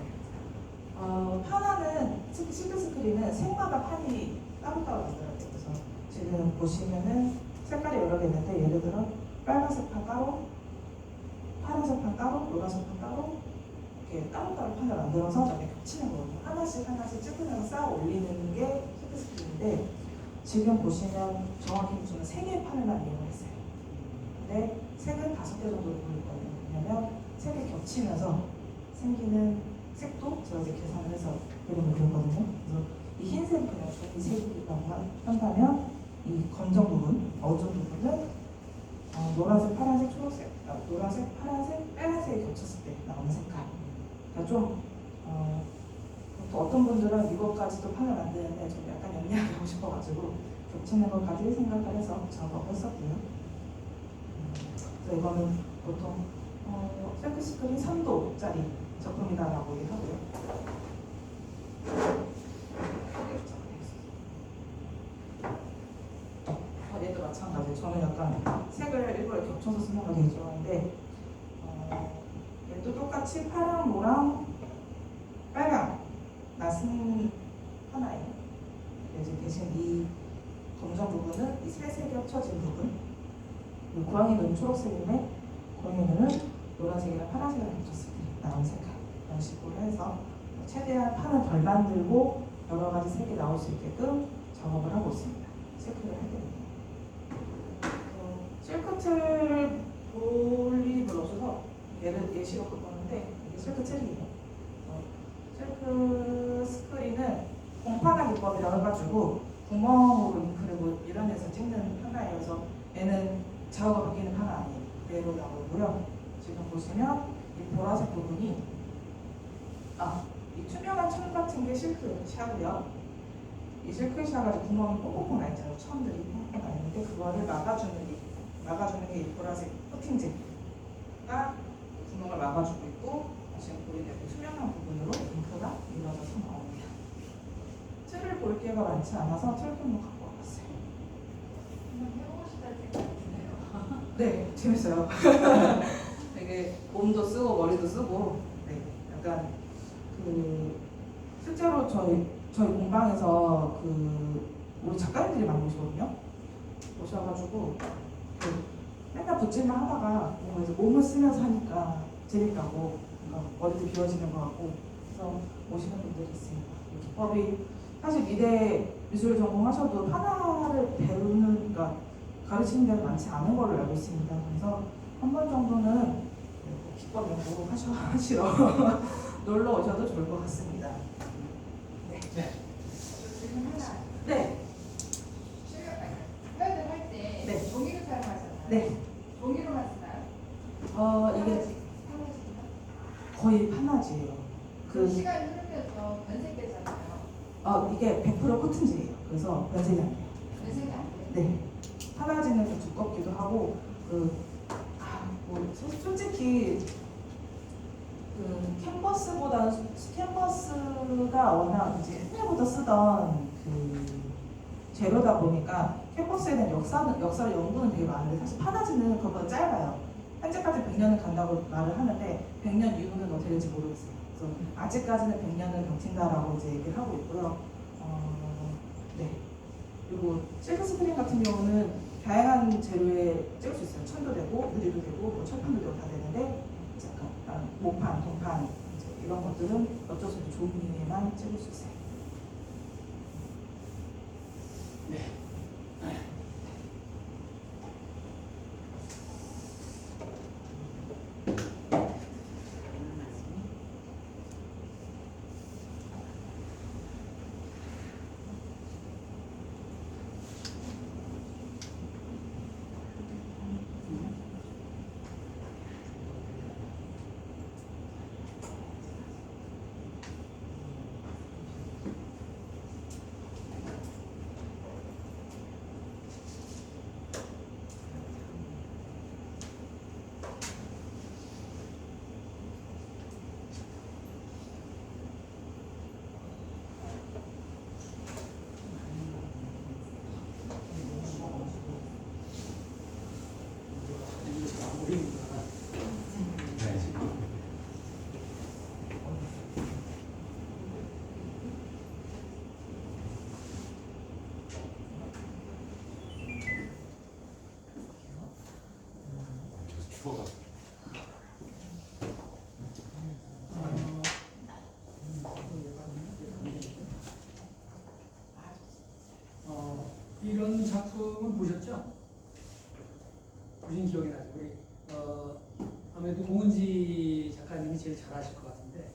하나는 특히 실크 스크린은 색마다 판이 따로따로 있더라고요. 그래서 지금 보시면은 색깔이 여러 개 있는데 예를 들어 빨간색 판 따로, 파란색 판 따로, 노란색 판 따로 이렇게 따로따로 판을 만들어서 저렇게 겹치는 거거든요. 하나씩 하나씩 찌그러져 쌓아 올리는 게 실크스크린인데 지금 보시면 정확히 저는 3개의 판을만 이용을 했어요. 근데 색은 5개 정도 보일 거예요. 왜냐면 3개 겹치면서 생기는 색도 제가 이제 계산을 해서 그림을 그렸거든요. 그래서 이 흰색은 그냥 이 색이라고 한다면 이 검정 부분, 어두운 부분은 노란색, 파란색, 초록색, 노란색, 파란색, 빨간색이 겹쳤을 때 나오는 색깔. 그러니까 좀 또 어떤 분들은 이것까지도 판을 만드는데 좀 약간 영리하게 하고 싶어가지고 겹치는 것까지 생각을 해서 작업을 했었고요. 그래서 이거는 보통 셀프 스크린 3도짜리 제품이다라고 얘기하고요. 얘도 마찬가지예요. 저는 약간 색을 일부러 겹쳐서 쓰는 걸 되게 좋아하는데 얘도 똑같이 파랑, 노랑, 빨강 낯은 하나예요. 이제 대신 이 검정 부분은 이 세 색이 합쳐진 부분. 그리고 고양이 눈은 초록색인데 고양이 눈은 노란색이랑 파란색이랑 합쳤을 때 나온 색깔. 이런 식으로 해서 최대한 판을 덜 만들고 여러 가지 색이 나올 수 있게끔 작업을 하고 있습니다. 체크를 할 때는. 실크틀 볼립을 넣어서 얘를 예시로 볼 건데 이게 실크 트리예요. 실크 스크린은 공판화 기법이라고 해가지고 구멍으로 잉크를 뭐 밀어내서 찍는 판화예요. 그래서 얘는 좌우가 바뀌는 판화 아니에요. 그대로 나오고요. 지금 보시면 이 보라색 부분이 이 투명한 천 같은 게 실크 샤고요. 이 실크 샤가 구멍이 뽕뽕뽕 나 있잖아요. 천들이 뽕뽕 나 있는데 그거를 막아주는 게 이 보라색 코팅제가 구멍을 막아주고 있고 지금 보이는 투명한 부분으로 잉크가 밀어져서 나옵니다. 틀을 볼 기회가 많지 않아서 틀 좀 갖고 와봤어요. 한번 해보고 싶다는 생각이 드네요. 네, 재밌어요. 되게 몸도 쓰고 머리도 쓰고, 네, 약간 실제로 저희 공방에서 우리 작가님들이 많이 오시거든요. 오셔가지고 맨날 붓질만 하다가 뭔가 이제 몸을 쓰면서 하니까 재밌다고 머리도 비워지는 것 같고 그래서 오시는 분들이 있습니다. 이 기법이 사실 미대 미술 전공하셔도 판화를 배우는, 그러니까 가르치는 데가 많지 않은 걸로 알고 있습니다. 그래서 한 번 정도는 기법 연구 하시러 놀러 오셔도 좋을 것 같습니다. 네. 지금 하나 네. 헤어들 할때 네. 종이로 사용하잖아요. 네. 종이로만 쓰나요? 이게 사무실인가? 거의 판화지예요. 시간이 흐르면서 변색되잖아요. 이게 100% 코튼지예요. 그래서 변색이 안 돼요. 변색이 안 돼요. 네. 판화지는 좀 두껍기도 하고, 솔직히, 캔버스가 워낙 이제 옛날부터 쓰던 재료다 보니까 캔버스에 대한 역사를 연구는 되게 많은데 사실 판화지는 그거보다 짧아요. 현재까지 100년은 간다고 말을 하는데 100년 이후는 어떻게 될지 모르겠어요. 그래서 아직까지는 100년을 버틴다라고 이제 얘기를 하고 있고요. 네. 그리고 실크 스크린 같은 경우는 다양한 재료에 찍을 수 있어요. 천도 되고, 유리도 되고, 뭐 철판도 되고 다 되는데, 약간 목판, 동판 이런 것들은 어쩔 수 없이 종이에만 찍을 수 있어요. 네. 이런 작품은 보셨죠? 보신 기억이 나죠? 우리 아무래도 공은지 작가님이 제일 잘하실 것 같은데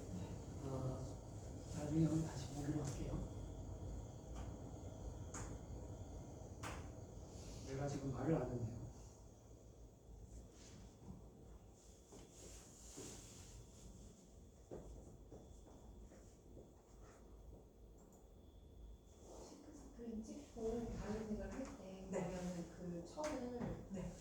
나중에 한번 다시 보기로 할게요. 내가 지금 말을 안 했네요. 그 찍고 다른 생각을 할 때 네. 그러면은 그 천을 네.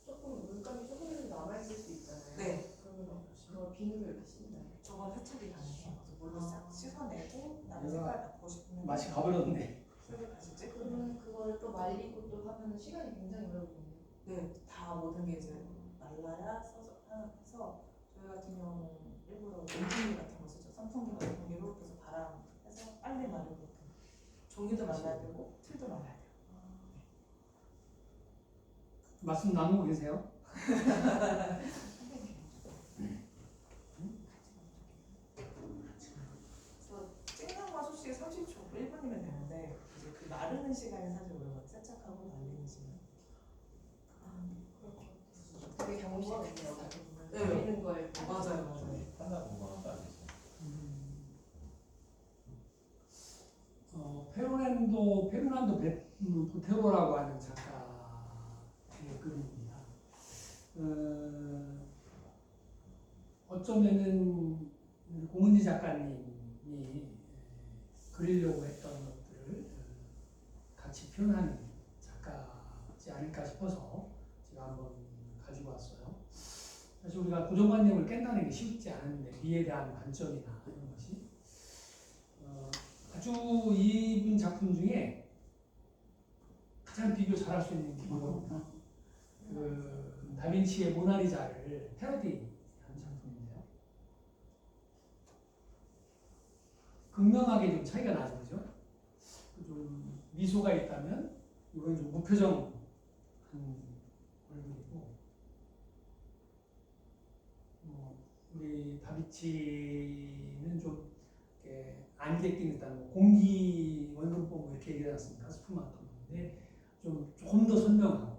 조금 물감이 조금이라도 남아있을 수 있잖아요. 네. 그러면 그거 비누를 이렇게 씻나요? 저건 세척이 가능해요. 그래서 물로 싹 씻어내고 그다음에 내가 색깔 바꾸고 싶으면 맛이 가버렸네. 여기 다시 찍고 그러면 그걸 또 말리고 또 하면 시간이 굉장히 오래 걸리네요. 네, 다 모든 게 이제 말라야 해서 저희 같은 경우는 일부러 온풍기 같은 거 쓰죠. 선풍기 같은 기로 그래서 바람해서 빨리 마르게끔 종이도 말라야 되고 틀도 말라야 돼요. 말씀 나누고 계세요? 그래서 찍는 건 솔직히 30초, 1분이면 되는데 이제 그 마르는 시간이 사실 오래 걸려요. 세척하고 말리는 시간. 되게 경험시간이네요. 어떻게 보면 네. 보이는 걸 맞아요. 하나 공부하는 아니죠. 페르난도 보테로라고 하는 작가의 글입니다. 어쩌면은 공은지 작가님이 그리려고 했던 것들을 같이 표현하는 작가지 않을까 싶어서 제가 한번 가지고 왔어요. 사실 우리가 고정관념을 깬다는 게 쉽지 않은데 미에 대한 관점이나 이런 것이 아주 이분 작품 중에 가장 비교 잘할 수 있는 게 그 다빈치의 모나리자를 패러디한 작품인데요. 극명하게 좀 차이가 나죠, 그죠? 좀 미소가 있다면 이건 좀 무표정한 얼굴이고, 우리 다빈치는 좀 이렇게 안개 낀 듯한 공기 원근법 뭐 이렇게 얘기하지 않습니까? 스푸마토인데 조금 더 선명하고.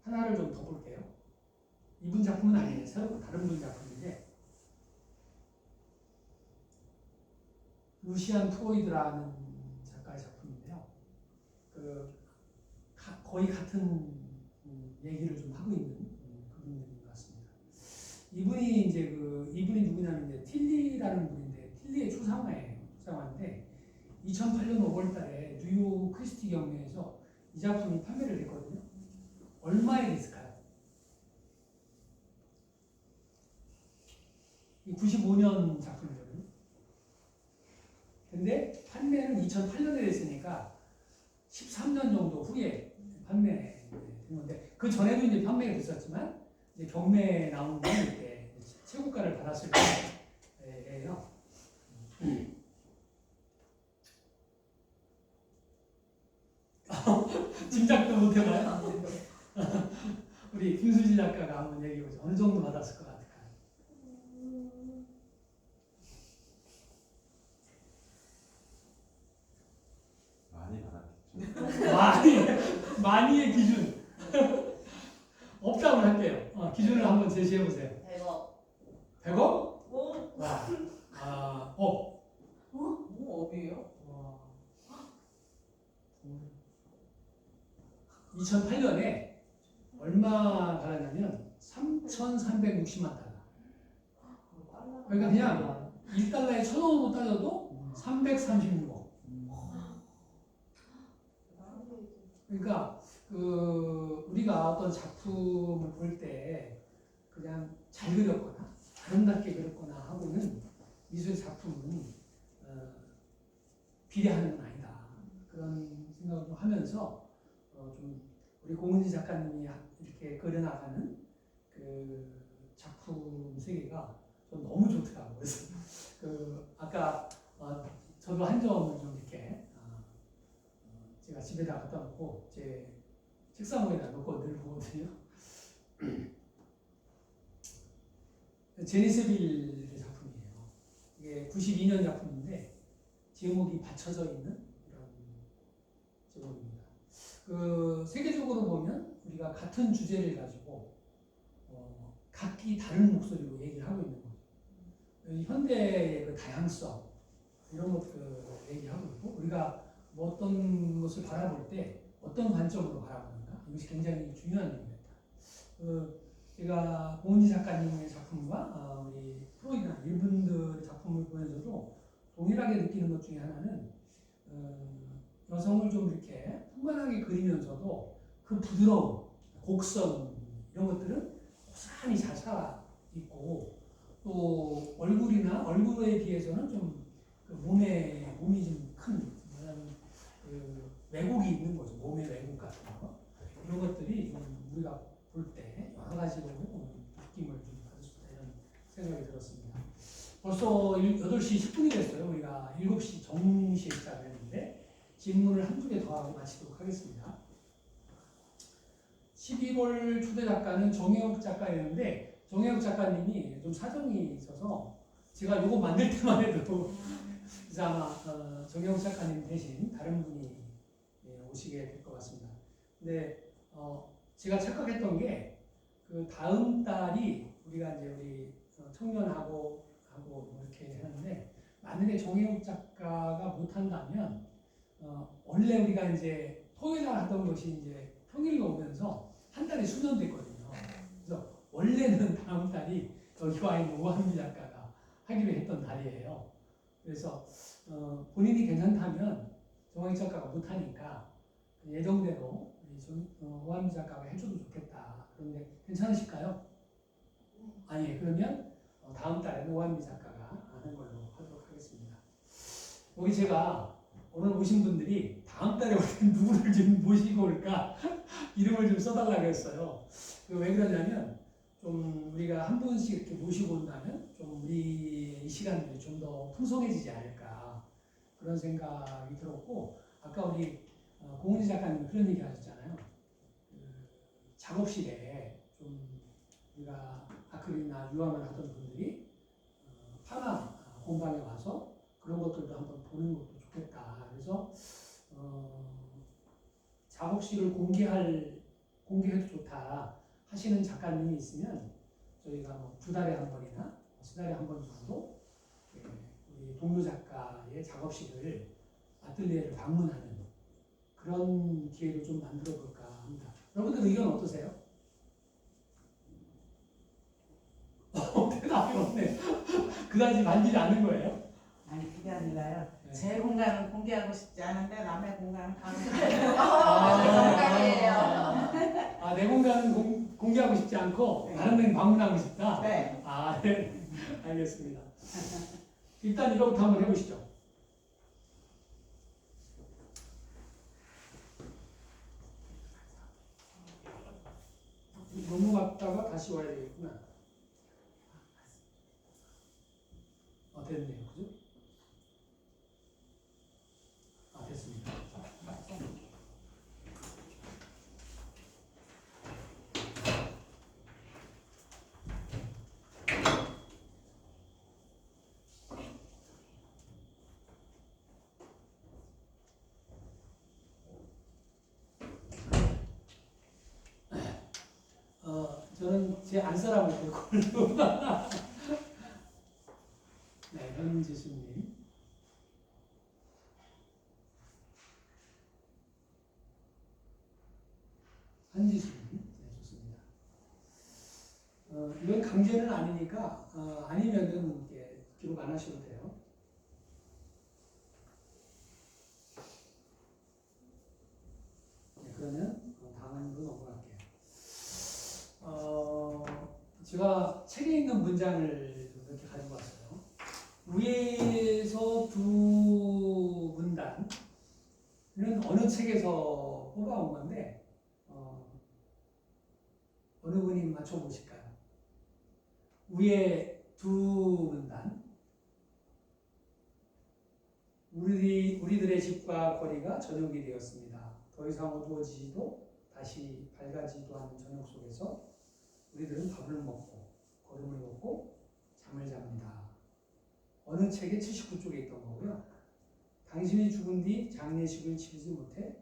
하나를 좀 더 볼게요. 이분 작품은 아니에요. 새로 다른 분 작품인데 루시안 프로이드라는 작가의 작품인데요. 거의 같은 얘기를 좀 하고 있는 그분인 것 같습니다. 이분이 이분이 누구냐면 이제 틸리라는 분인데 틸리의 초상화인데 2008년 5월달에 뉴욕 크리스티 경매에서 이 작품이 판매를 됐거든요. 얼마에 됐을까요? 이 95년 작품이거든요. 근데 판매는 2008년에 됐으니까 13년 정도 후에 판매된 건데 그 전에도 이제 판매가 됐었지만 이제 경매에 나온 게 이때 최고가를 받았을 때예요. 짐작도 못 해봐요. 우리 김수지 작가가 한번 얘기해보죠. 어느 정도 받았을 것 같을까요? 많이 받았겠죠. 많이의 기준. 없다고 할게요. 기준을 한번 제시해보세요. 100억. 100억? 오, 와. 뭐 업이에요? 와. 2008년에 얼마 받았냐면 3,360만 달러. 그러니까 그냥 1달러에 1,000원으로 따져도 336억. 그러니까 우리가 어떤 작품을 볼 때 그냥 잘 그렸거나 아름답게 그렸거나 하고는 미술 작품은 비례하는 건 아니다. 그런 생각을 좀 하면서 좀 우리 공은지 작가님이 이렇게 그려나가는 그 작품 세계가 좀 너무 좋더라고요. 그래서 아까 저도 한 점을 좀 이렇게 제가 집에다 갖다 놓고 제 책상 위에다 놓고 늘 보거든요. 제니스 빌의 작품이에요. 이게 92년 작품인데 제목이 받쳐져 있는 이런 제목입니다. 그 세계적으로 보면 우리가 같은 주제를 가지고 각기 다른 목소리로 얘기를 하고 있는 거죠. 현대의 그 다양성 이런 것들 얘기하고 있고 우리가 뭐 어떤 것을 바라볼 때 어떤 관점으로 바라보는가 이것이 굉장히 중요한 일입니다. 제가 고은지 작가님의 작품과 우리 프로이드나 이분들의 작품을 보면서도 동일하게 느끼는 것 중에 하나는 여성을 좀 이렇게 풍만하게 그리면서도 그 부드러움, 곡선 이런 것들은 고스란히 잘 살아 있고 또 얼굴에 비해서는 좀 그 몸이 좀 큰 그 왜곡이 있는 거죠. 몸의 왜곡 같은 거 이런 것들이 좀 우리가 볼 때 여러 가지로 느낌을 좀 받을 수 있다 이런 생각이 들었습니다. 벌써 8시 10분이 됐어요. 우리가 7시 정시에 시작을 했는데 질문을 한두 개 더 하고 마치도록 하겠습니다. 11월 초대 작가는 정혜옥 작가였는데 정혜옥 작가님이 좀 사정이 있어서 제가 이거 만들 때만 해도 그래서 아마 정혜옥 작가님 대신 다른 분이 오시게 될 것 같습니다. 근데 제가 착각했던 게 그 다음 달이 우리가 이제 우리 청년하고 뭐 이렇게 하는데 만약에 정혜욱 작가가 못한다면 원래 우리가 이제 토요일 날 하던 것이 이제 평일로 오면서 한 달이 수년됐거든요. 그래서 원래는 다음 달이 여기 와 있는 오한미 작가가 하기로 했던 달이에요. 그래서 본인이 괜찮다면 정혜욱 작가가 못하니까 예정대로 오한미 작가가 해줘도 좋겠다. 그런데 괜찮으실까요? 아니 그러면 다음 달에는 오한미 작가가 하는 걸로 하도록 하겠습니다. 여기 제가 오늘 오신 분들이 다음 달에 누구를 좀 모시고 올까 이름을 좀 써달라고 했어요. 왜 그러냐면 좀 우리가 한 분씩 이렇게 모시고 온다면 좀 우리 이 시간들이 좀 더 풍성해지지 않을까 그런 생각이 들었고 아까 우리 고은지 작가님 그런 얘기 하셨잖아요. 작업실에 좀 우리가 아크릴이나 유화만 하던 분들이 파마 공방에 와서 그런 것들도 한번 보는 것도 좋겠다. 그래서 작업실을 공개해도 좋다 하시는 작가님이 있으면 저희가 뭐 2달에 한 번이나 3달에 한 번 정도 우리 동료 작가의 작업실을 아틀리에를 방문하는 그런 기회를 좀 만들어 볼까 합니다. 여러분들 의견 어떠세요? 대답이 없네. 그다지 만지지 않는 거예요? 아니 그게 아니라요. 네. 제 공간은 공개하고 싶지 않은데 남의 공간은 내 공간은 공개하고 싶지 않고 네. 다른 데 방문하고 싶다? 네. 네. 알겠습니다. 일단 이거부터 한번 해보시죠. 넘어갔다가 다시 와야 되겠구나. 됐네요. 그죠? 됐습니다. 저는 제 안사람을 데리고 네, 현지수님. 한지수님. 네, 좋습니다. 이건 강제는 아니니까, 아니면은 이렇게 기록 안 하셔도 돼요. 네, 그러면 다음으로 넘어갈게요. 제가 책에 있는 문장을 좀 이렇게 가지고 왔어요. 위에서 두 문단은 어느 책에서 뽑아온 건데 어느 분이 맞춰보실까요? 위에 두 문단 우리들의 집과 거리가 저녁이 되었습니다. 더 이상 어두워지지도 다시 밝아지도 않은 저녁 속에서 우리들은 밥을 먹고 걸음을 걷고 잠을 잡니다. 어느 책의 79쪽에 있던 거고요. 당신이 죽은 뒤 장례식을 치르지 못해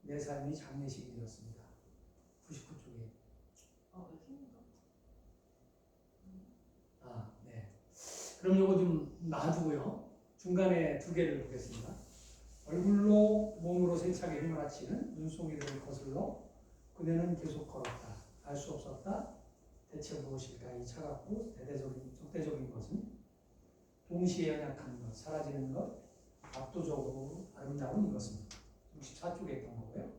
내 삶이 장례식이 되었습니다. 99쪽에. 아, 네. 그럼 요거 좀 놔두고요. 중간에 두 개를 보겠습니다. 얼굴로 몸으로 세차게 휘몰아치는 눈송이를 거슬러 그대는 계속 걸었다. 알 수 없었다. 대체 무엇일까? 이 차갑고 적대적인 것은 동시에 연약한 것, 사라지는 것, 압도적으로 아름다운 이것은 64쪽에 있던 거고요.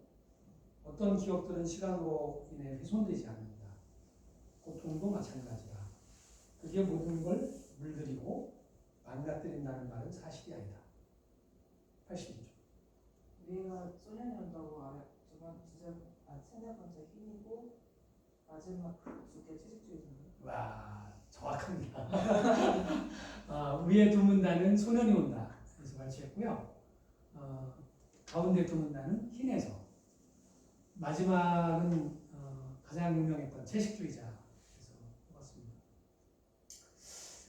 어떤 기억들은 시간으로 인해 훼손되지 않는다. 고통도 마찬가지다. 그게 모든 걸 물들이고 망가뜨린다는 말은 사실이 아니다. 82쪽. 우리가 소년이 온다고 저번 주제 세네 번째 힘이고 마지막 두개 채식주의잖아요. 와, 정확합니다. 위에 두 문단은 소년이 온다. 그래서 발췌했고요. 가운데 두 문단은 흰에서. 마지막은 가장 유명했던 채식주의자. 그래서 뽑았습니다.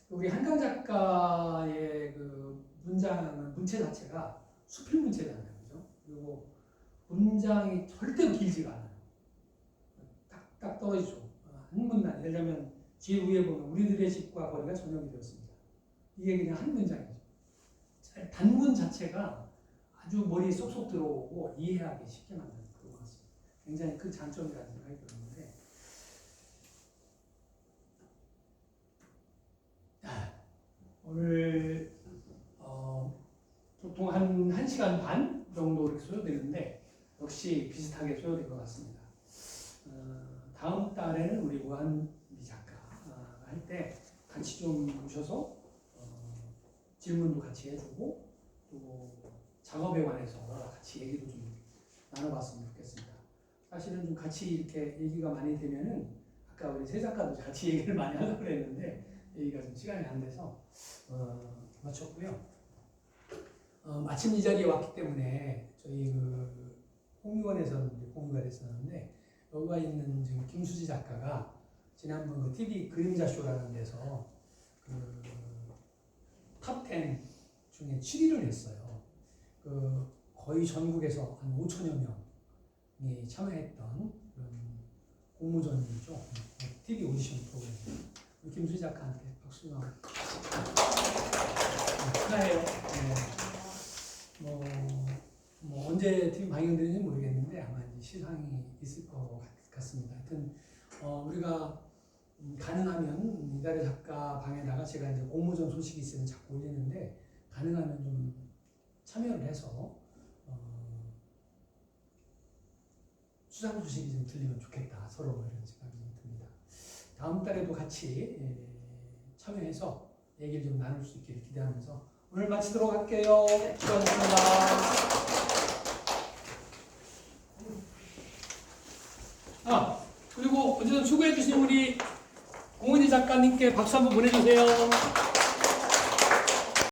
우리 한강 작가의 그 문체 자체가 수필 문체잖아요. 그죠? 그리고 문장이 절대로 길지가 않아요. 딱 떨어지죠. 한 문단. 예를 들면 뒤에 위에 보면 우리들의 집과 거리가 저녁이 되었습니다. 이게 그냥 한 문장이죠. 단문 자체가 아주 머리에 쏙쏙 들어오고 이해하기 쉽게 만드는 그런 것 같습니다. 굉장히 큰 장점이라는 생각이 드는데 오늘 보통 한 1시간 반 정도 이렇게 소요되는데 역시 비슷하게 소요된 것 같습니다. 다음 달에는 우리 우한미 작가 할 때 같이 좀 오셔서 질문도 같이 해주고 또 작업에 관해서 같이 얘기도 좀 나눠봤으면 좋겠습니다. 사실은 좀 같이 이렇게 얘기가 많이 되면은 아까 우리 세 작가도 같이 얘기를 많이 하려고 했는데 얘기가 좀 시간이 안 돼서 마쳤고요. 마침 이 자리에 왔기 때문에 저희 그 홍유원에서는 공유가 됐었는데 여기가 있는 지금 김수지 작가가 지난번 그 TV 그림자 쇼라는 데서 그 탑10 중에 7위를 했어요. 그 거의 전국에서 한 5천여 명이 참여했던 그런 공모전이죠. TV 오디션 프로그램. 김수지 작가한테 박수 좀 하고. 축하해요. 네. 뭐 언제 TV 방영되는지 모르겠는데 아마 이제 시상이 있을 것 같습니다. 하여튼 우리가 가능하면 이달의 작가 방에다가 제가 이제 공모전 소식이 있으면 자꾸 올리는데 가능하면 좀 참여를 해서 수상 소식이 좀 들리면 좋겠다. 서로 이런 생각이 좀 듭니다. 다음 달에도 같이 참여해서 얘기를 좀 나눌 수 있기를 기대하면서 오늘 마치도록 할게요. 수고하셨습니다. 그리고 어쨌든 수고해주신 우리 공은희 작가님께 박수 한번 보내주세요.